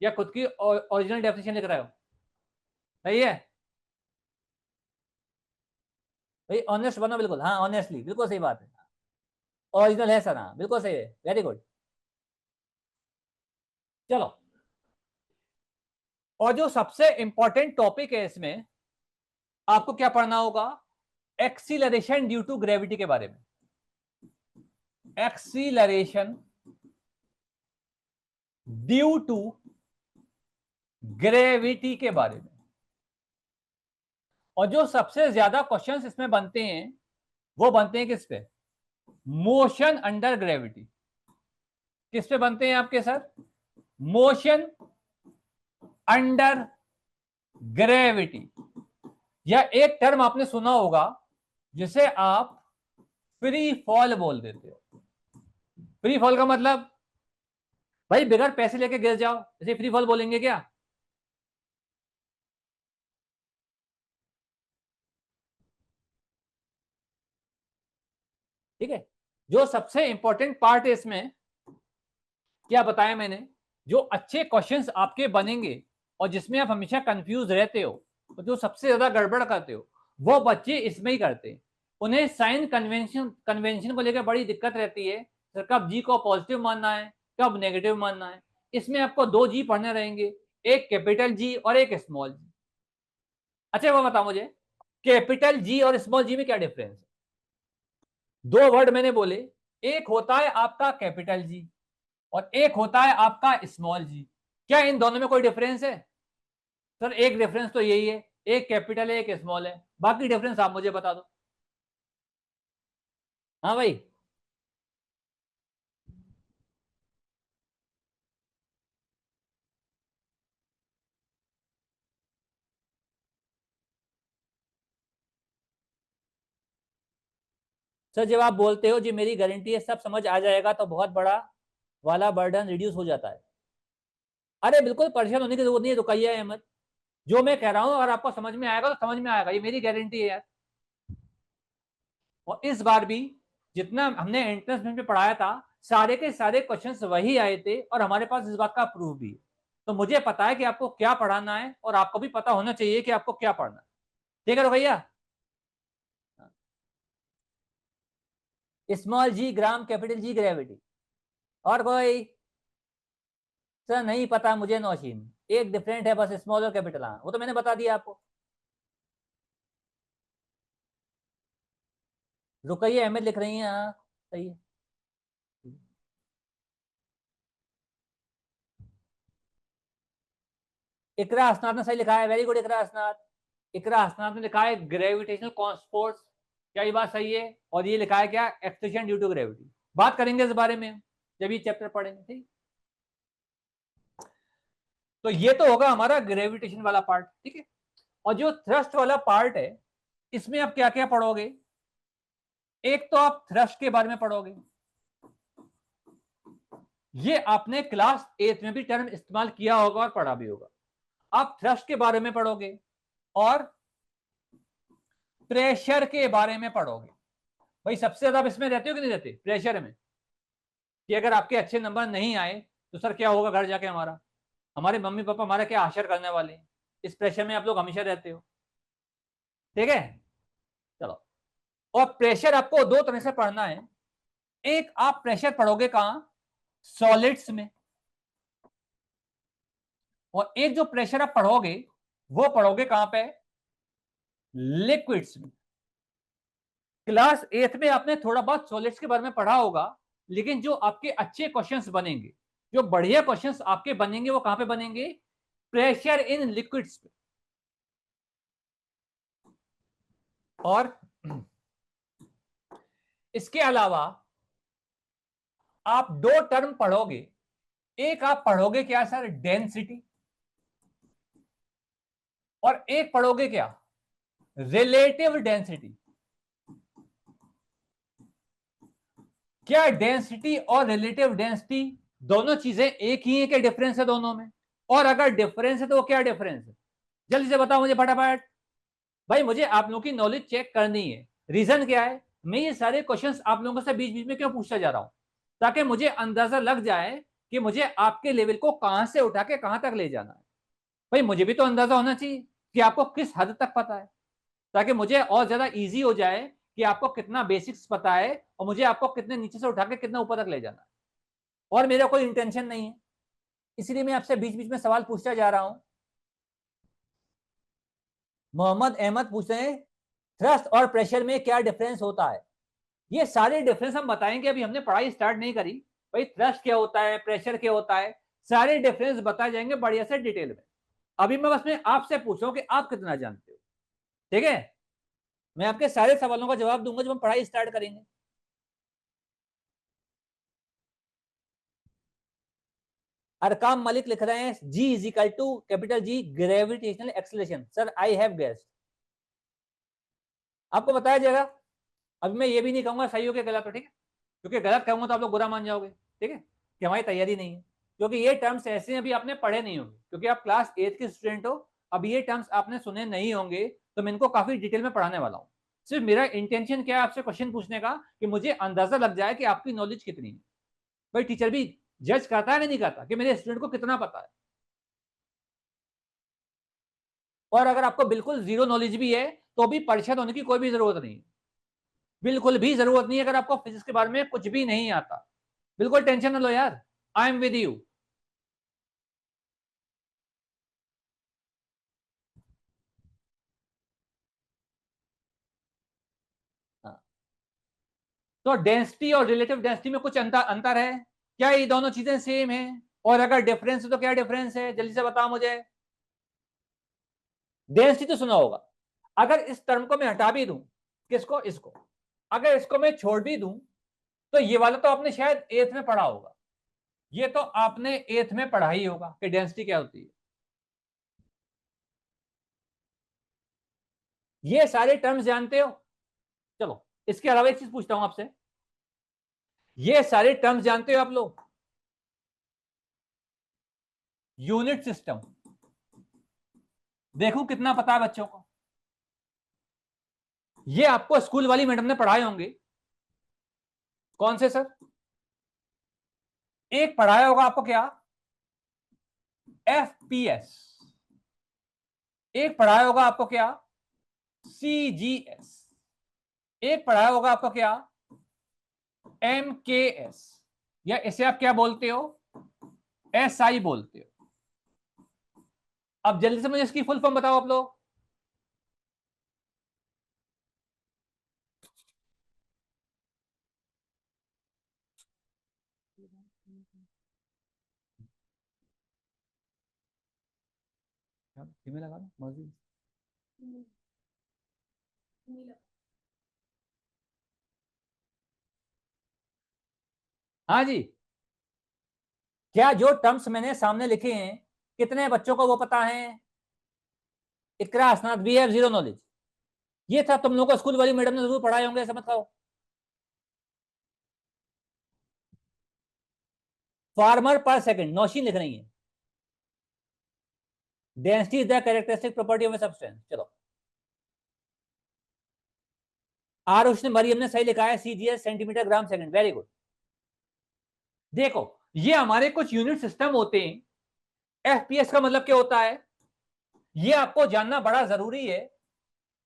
या खुद की ओरिजिनल डेफिनेशन लिख रहे हो? सही है भाई, ऑनेस्ट बनो बिल्कुल, हाँ ऑनेस्टली, बिल्कुल सही बात है, ओरिजिनल है सर, हाँ बिल्कुल सही है, वेरी गुड। चलो, और जो सबसे इंपॉर्टेंट टॉपिक है इसमें आपको क्या पढ़ना होगा, एक्सीलरेशन ड्यू टू ग्रेविटी के बारे में। एक्सीलरेशन ड्यू टू ग्रेविटी के बारे में। और जो सबसे ज्यादा क्वेश्चंस इसमें बनते हैं वो बनते हैं किस पे? Motion under gravity. किस पे बनते हैं आपके सर? Motion under gravity. या एक टर्म आपने सुना होगा जिसे आप फ्री फॉल बोल देते हो। फ्री फॉल का मतलब भाई बगैर पैसे लेके गिर जाओ, इसे फ्री फॉल बोलेंगे क्या? ठीक है। जो सबसे इंपॉर्टेंट पार्ट है इसमें, क्या बताया मैंने, जो अच्छे क्वेश्चंस आपके बनेंगे और जिसमें आप हमेशा कंफ्यूज रहते हो, तो जो सबसे ज्यादा गड़बड़ करते हो वो बच्चे इसमें ही करते हैं। उन्हें साइन कन्वेंशन को लेकर बड़ी दिक्कत रहती है, सर कब जी को पॉजिटिव मानना है, कब नेगेटिव मानना है। इसमें आपको दो जी पढ़ने रहेंगे, एक कैपिटल जी और एक स्मॉल जी। अच्छा वो बताओ मुझे, कैपिटल जी और स्मॉल जी में क्या डिफरेंस है? दो वर्ड मैंने बोले, एक होता है आपका कैपिटल जी और एक होता है आपका स्मॉल जी। क्या इन दोनों में कोई डिफरेंस है? सर एक डिफरेंस तो यही है, एक कैपिटल है एक स्मॉल है, बाकी डिफरेंस आप मुझे बता दो। हाँ भाई, सर जब आप बोलते हो जी मेरी गारंटी है सब समझ आ जाएगा, तो बहुत बड़ा वाला बर्डन रिड्यूस हो जाता है। अरे बिल्कुल परेशान होने की जरूरत नहीं है रुकैया अहमद, जो मैं कह रहा हूं अगर आपको समझ में आएगा तो समझ में आएगा, ये मेरी गारंटी है यार। और इस बार भी जितना हमने एंट्रेंस में पढ़ाया था, सारे के सारे क्वेश्चंस वही आए थे और हमारे पास इस बात का प्रूफ भी है। तो मुझे पता है कि आपको क्या पढ़ाना है और आपको भी पता होना चाहिए कि आपको क्या पढ़ना है। ठीक है भैया? स्मॉल जी ग्राम, कैपिटल जी ग्रेविटी। और कोई? सर नहीं पता मुझे नौशीन, एक डिफरेंट है बस स्मॉल और कैपिटल। हाँ वो तो मैंने बता दिया आपको। रुकइए अहमद लिख रही हैं, हाँ सही है। इकरा हसनात ने सही लिखा है, वेरी गुड इकरा हसनात। इकरा हसनात ने लिखा है ग्रेविटेशनल कॉन्सपोर्ट्स, क्या ये बात सही है? और ये लिखा है क्या? Extension due to gravity. बात करेंगे इस बारे में जब ये चैप्टर पढ़ेंगे, ठीक। तो ये तो होगा हमारा ग्रेविटेशन वाला पार्ट, ठीक है। और जो थ्रस्ट वाला पार्ट है, इसमें आप क्या क्या पढ़ोगे? एक तो आप थ्रस्ट के बारे में पढ़ोगे, ये आपने क्लास 8 में भी टर्म इस्तेमाल किया होगा और पढ़ा भी होगा। आप थ्रस्ट के बारे में पढ़ोगे और प्रेशर के बारे में पढ़ोगे। भाई सबसे ज्यादा आप इसमें रहते हो कि नहीं रहते, प्रेशर में? कि अगर आपके अच्छे नंबर नहीं आए तो सर क्या होगा घर जाके, हमारा हमारे मम्मी पापा हमारा क्या आश्चर्य करने वाले हैं। इस प्रेशर में आप लोग हमेशा रहते हो, ठीक है। चलो, और प्रेशर आपको दो तरह से पढ़ना है। एक आप प्रेशर पढ़ोगे कहां? सॉलिड्स में। और एक जो प्रेशर आप पढ़ोगे वो पढ़ोगे कहां पे? लिक्विड्स में। क्लास 8 में आपने थोड़ा बहुत सॉलिड्स के बारे में पढ़ा होगा, लेकिन जो आपके अच्छे क्वेश्चंस बनेंगे, जो बढ़िया क्वेश्चंस आपके बनेंगे, वो कहां पे बनेंगे? प्रेशर इन लिक्विड्स पे। और इसके अलावा आप दो टर्म पढ़ोगे, एक आप पढ़ोगे क्या सर? डेंसिटी। और एक पढ़ोगे क्या? Relative density. क्या डेंसिटी और रिलेटिव डेंसिटी दोनों चीजें एक ही है, क्या डिफरेंस है दोनों में? और अगर डिफरेंस है तो वो क्या डिफरेंस है? जल्दी से बताओ मुझे फटाफट। भाई मुझे आप लोगों की नॉलेज चेक करनी है। रीजन क्या है, मैं ये सारे क्वेश्चंस आप लोगों से बीच बीच में क्यों पूछता जा रहा हूं? ताकि मुझे अंदाजा लग जाए कि मुझे आपके लेवल को कहां से उठा के कहां तक ले जाना है। भाई मुझे भी तो अंदाजा होना चाहिए कि आपको किस हद तक पता है, ताकि मुझे और ज्यादा इजी हो जाए कि आपको कितना बेसिक्स पता है और मुझे आपको कितने नीचे से उठा के कितना ऊपर तक ले जाना है। और मेरा कोई इंटेंशन नहीं है, इसलिए मैं आपसे बीच बीच में सवाल पूछता जा रहा हूं। मोहम्मद अहमद पूछ रहे हैं थ्रस्ट और प्रेशर में क्या डिफरेंस होता है। ये सारे डिफरेंस हम बताएंगे, अभी हमने पढ़ाई स्टार्ट नहीं करी। भाई थ्रस्ट क्या होता है, प्रेशर क्या होता है, सारे डिफरेंस बताए जाएंगे बढ़िया से डिटेल में। अभी मैं बस मैं आपसे पूछ रहा हूं कि आप कितना जानते हो, ठीक है, मैं आपके सारे सवालों का जवाब दूंगा जब हम पढ़ाई स्टार्ट करेंगे। अरकाम मलिक लिख रहे हैं G is equal to capital G gravitational acceleration. Sir I have guessed, आपको बताया जाएगा। अभी मैं ये भी नहीं कहूंगा सही हो कि गलत हो, ठीक है, क्योंकि गलत कहूंगा तो आप लोग बुरा मान जाओगे, ठीक है, कि हमारी तैयारी नहीं है, क्योंकि ये टर्म्स ऐसे हैं अभी आपने पढ़े नहीं होंगे, क्योंकि आप क्लास 8 के स्टूडेंट हो। अब ये टर्म्स आपने सुने नहीं होंगे, तो मैं इनको काफी डिटेल में पढ़ाने वाला हूँ। सिर्फ मेरा इंटेंशन क्या है आपसे क्वेश्चन पूछने का, कि मुझे अंदाजा लग जाए कि आपकी नॉलेज कितनी है। भाई टीचर भी जज करता है कि नहीं करता कि मेरे स्टूडेंट को कितना पता है। और अगर आपको बिल्कुल जीरो नॉलेज भी है तो भी परेशान होने की कोई भी जरूरत नहीं है, बिल्कुल भी जरूरत नहीं है। अगर आपको फिजिक्स के बारे में कुछ भी नहीं आता, बिल्कुल टेंशन न लो यार, आई एम विद यू। तो डेंसिटी और रिलेटिव डेंसिटी में कुछ अंतर है क्या? ये दोनों चीजें सेम है? और अगर डिफरेंस है तो क्या डिफरेंस है, जल्दी से बताओ मुझे। डेंसिटी तो सुना होगा। अगर इस टर्म को मैं हटा भी दूं, किसको, इसको, अगर इसको मैं छोड़ भी दूं, तो ये वाला तो आपने शायद एथ में पढ़ा होगा, ये तो आपने एथ में पढ़ा ही होगा कि डेंसिटी क्या होती है। ये सारे टर्म्स जानते हो? चलो इसके अलावा एक चीज पूछता हूं आपसे, ये सारे टर्म्स जानते हो आप लोग? यूनिट सिस्टम, देखो कितना पता है बच्चों को। ये आपको स्कूल वाली मैडम ने पढ़ाए होंगे। कौन से सर? एक पढ़ाया होगा आपको क्या, एफपीएस। एक पढ़ाया होगा आपको क्या, सीजीएस। एक पढ़ाया होगा आपको क्या, एमकेएस, या इसे आप क्या बोलते हो, एसआई बोलते हो। अब जल्दी से मुझे इसकी फुल फॉर्म बताओ आप लोग। लगा ना मर्जी। हाँ जी, क्या जो टर्म्स मैंने सामने लिखे हैं कितने बच्चों को वो पता है? इकरा हसनात वी हैव जीरो नॉलेज। ये था तुम लोगों को स्कूल वाली मैडम ने जरूर पढ़ाए होंगे, ऐसा मत कहो। फार्मर पर सेकंड, नौशीन लिख रही है। Density is the characteristic property of a substance. चलो, आरुष ने मरियम ने सही लिखा है, CGS centimetre gram second, very good. देखो ये हमारे कुछ यूनिट सिस्टम होते हैं। एफपीएस का मतलब क्या होता है, ये आपको जानना बड़ा जरूरी है,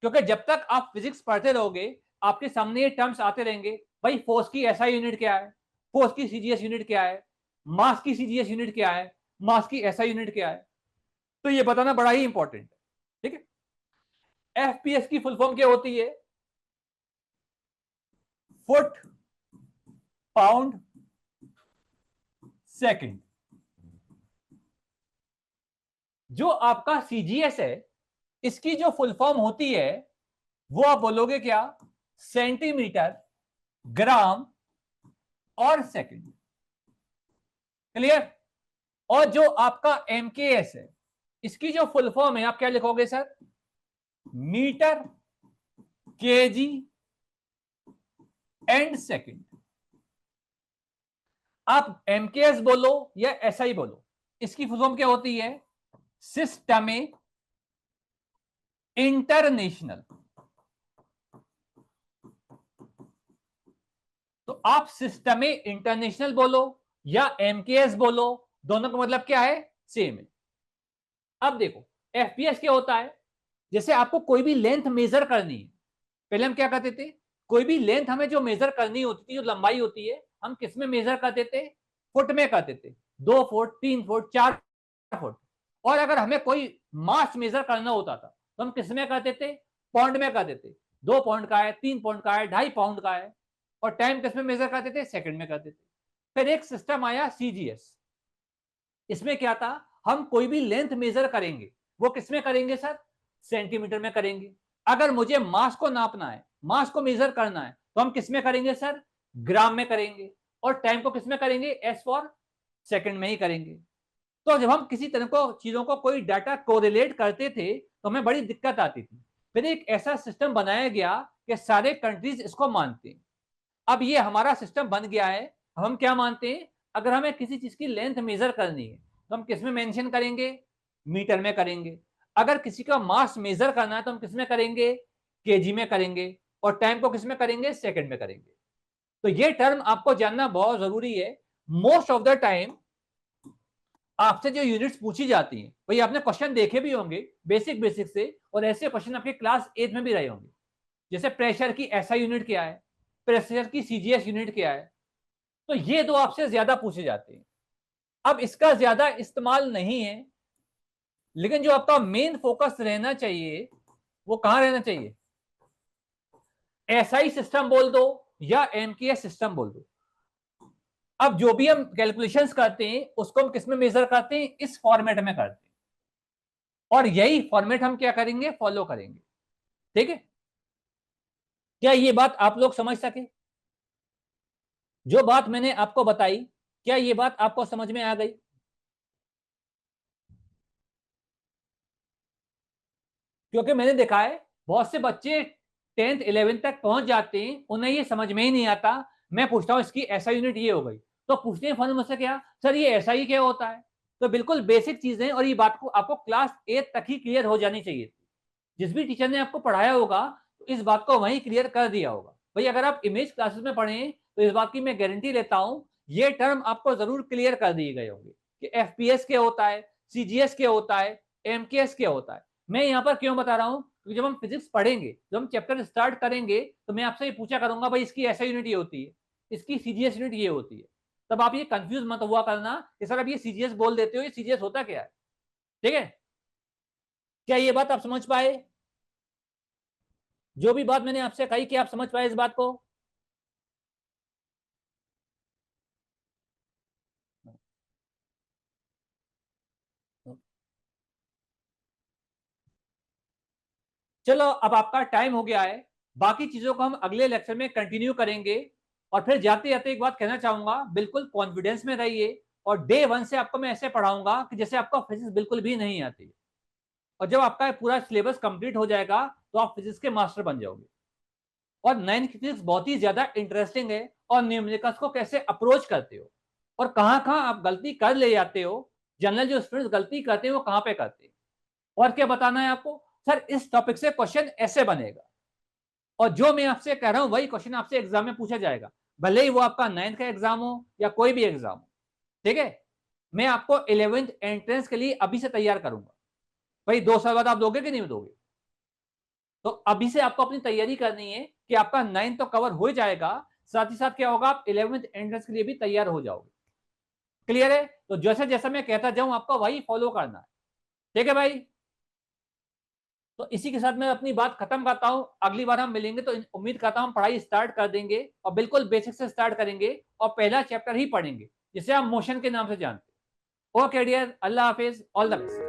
क्योंकि जब तक आप फिजिक्स पढ़ते रहोगे आपके सामने ये टर्म्स आते रहेंगे। भाई फोर्स की एसआई यूनिट क्या है, फोर्स की सीजीएस यूनिट क्या है, मास की सीजीएस यूनिट क्या है, मास की एसआई यूनिट क्या है, तो ये बताना बड़ा ही इंपॉर्टेंट है, ठीक है। एफपीएस की फुल फॉर्म क्या होती है, फुट पाउंड सेकंड। जो आपका सीजीएस है इसकी जो फुल फॉर्म होती है वो आप बोलोगे क्या, सेंटीमीटर ग्राम और सेकंड। क्लियर? और जो आपका एमकेएस है इसकी जो फुल फॉर्म है आप क्या लिखोगे sir, metre kg and second. आप एमकेएस बोलो या एसआई बोलो, इसकी फुल फॉर्म क्या होती है, सिस्टम इंटरनेशनल। तो आप सिस्टम इंटरनेशनल बोलो या एमकेएस बोलो, दोनों का मतलब क्या है, सेम है। अब देखो एफपीएस क्या होता है, जैसे आपको कोई भी लेंथ मेजर करनी है, पहले हम क्या करते थे, कोई भी लेंथ हमें जो मेजर करनी होती थी, जो लंबाई होती है, हम किस में मेजर करते थे, फुट में करते थे, 2 फुट 3 फुट 4 फुट। और अगर हमें कोई मास मेजर करना होता था तो हम किस में करते थे, पाउंड में करते थे, 2 पाउंड का है, 3 पाउंड का है, 2.5 पाउंड का है। और टाइम किस में मेजर करते थे, सेकंड में करते थे। फिर एक सिस्टम आया सीजीएस, इसमें क्या था, हम कोई भी लेंथ मेजर करेंगे वो किस में करेंगे सर, सेंटीमीटर में करेंगे। अगर मुझे मास को नापना है, मास को मेजर करना है, तो हम किस में करेंगे सर? ग्राम में करेंगे। और टाइम को किस में करेंगे? एस फॉर सेकंड में ही करेंगे। तो जब हम किसी तरह को चीजों को कोई डाटा कोरिलेट करते थे तो हमें बड़ी दिक्कत आती थी। फिर एक ऐसा सिस्टम बनाया गया कि सारे कंट्रीज इसको मानते हैं। अब ये हमारा सिस्टम बन गया है। हम क्या मानते हैं? अगर हमें किसी चीज की लेंथ मेजर करनी है तो हम किस में मेंशन करेंगे? मीटर में करेंगे। अगर किसी का मास मेजर करना है तो हम किस में करेंगे? केजी में करेंगे। और टाइम को किस में करेंगे? सेकंड में करेंगे। तो ये टर्म आपको जानना बहुत जरूरी है। मोस्ट ऑफ द टाइम आपसे जो यूनिट्स पूछी जाती हैं, भाई आपने क्वेश्चन देखे भी होंगे बेसिक बेसिक से, और ऐसे क्वेश्चन आपके क्लास 8 में भी रहे होंगे। जैसे प्रेशर की एसआई यूनिट क्या है, प्रेशर की सीजीएस यूनिट क्या है। तो ये दो आपसे ज्यादा पूछे जाते हैं। अब इसका ज्यादा इस्तेमाल नहीं है, लेकिन जो आपका मेन फोकस रहना चाहिए वो कहां रहना चाहिए? एसआई सिस्टम बोल दो या एमकेएस सिस्टम बोल दो। अब जो भी हम कैलकुलेशंस करते हैं उसको हम किस में मेजर करते हैं? इस फॉर्मेट में करते हैं। और यही फॉर्मेट हम क्या करेंगे? फॉलो करेंगे। ठीक है? क्या ये बात आप लोग समझ सके? जो बात मैंने आपको बताई, क्या ये बात आपको समझ में आ गई? क्योंकि मैंने देखा है बहुत से बच्चे 10th 11th तक पहुंच जाते हैं, उन्हें ये समझ में ही नहीं आता। मैं पूछता हूं इसकी ऐसा यूनिट ये हो गई, तो पूछते हैं फन मुझसे, क्या सर ये ऐसा ही क्या होता है? तो बिल्कुल बेसिक चीजें, और ये बात को आपको क्लास 8 तक ही क्लियर हो जानी चाहिए। जिस भी टीचर ने आपको पढ़ाया होगा तो इस बात को वहीं क्लियर कर दिया होगा। भाई अगर आप इमेज क्लासेस में पढ़ें तो इस बात की मैं गारंटी लेता हूं ये टर्म आपको जरूर क्लियर कर दिए गए होंगे कि एफपीएस क्या होता है, सीजीएस क्या होता है, एमकेएस क्या होता है। मैं यहाँ पर क्यों बता रहा हूँ? क्योंकि जब हम फिजिक्स पढ़ेंगे, जब हम चैप्टर स्टार्ट करेंगे, तो मैं आपसे ये पूछा करूंगा भाई इसकी ऐसा यूनिट ये होती है, इसकी सीजीएस यूनिट ये होती है। तब आप ये कंफ्यूज मत हुआ करना कि सर अब ये सीजीएस बोल देते हो, ये सीजीएस होता क्या है। ठीक है? क्या ये बात आप समझ पाए? जो भी बात मैंने आपसे कही, कि आप समझ पाए इस बात को? चलो अब आपका टाइम हो गया है, बाकी चीजों को हम अगले लेक्चर में कंटिन्यू करेंगे। और फिर जाते जाते एक बात कहना चाहूंगा, बिल्कुल कॉन्फिडेंस में रहिए। और डे 1 से आपको मैं ऐसे पढ़ाऊंगा कि जैसे आपको फिजिक्स बिल्कुल भी नहीं आती। और जब आपका पूरा सिलेबस कंप्लीट हो जाएगा तो आप फिजिक्स के मास्टर बन जाओगे। और 9th की फिजिक्स बहुत ही ज्यादा इंटरेस्टिंग है, और न्यूमेरिकल्स को कैसे अप्रोच करते हो और कहाँ कहाँ आप गलती कर ले जाते हो, जनरल जो स्टूडेंट्स गलती करते हैं वो कहाँ पे करते हैं। और क्या बताना है आपको? सर इस टॉपिक से क्वेश्चन ऐसे बनेगा, और जो मैं आपसे कह रहा हूं वही क्वेश्चन आपसे एग्जाम में पूछा जाएगा, भले ही वो आपका 9th का एग्जाम हो या कोई भी एग्जाम हो। ठीक है? मैं आपको 11th एंट्रेंस के लिए अभी से तैयार करूंगा। भाई 2 साल बाद आप दोगे कि नहीं दोगे? तो अभी से आपको अपनी तैयारी करनी है कि आपका 9th तो कवर हो जाएगा, साथ ही साथ क्या होगा, आप 11th एंट्रेंस के लिए भी तैयार हो जाओगे। क्लियर है? तो जैसे जैसा मैं कहता जाऊं आपको वही फॉलो करना है। ठीक है भाई? तो इसी के साथ मैं अपनी बात खत्म करता हूं। अगली बार हम मिलेंगे तो उम्मीद करता हूं पढ़ाई स्टार्ट कर देंगे, और बिल्कुल बेसिक से स्टार्ट करेंगे, और पहला चैप्टर ही पढ़ेंगे जिसे हम मोशन के नाम से जानते हैं। ओके डियर, अल्लाह हाफिज, ऑल द बेस्ट।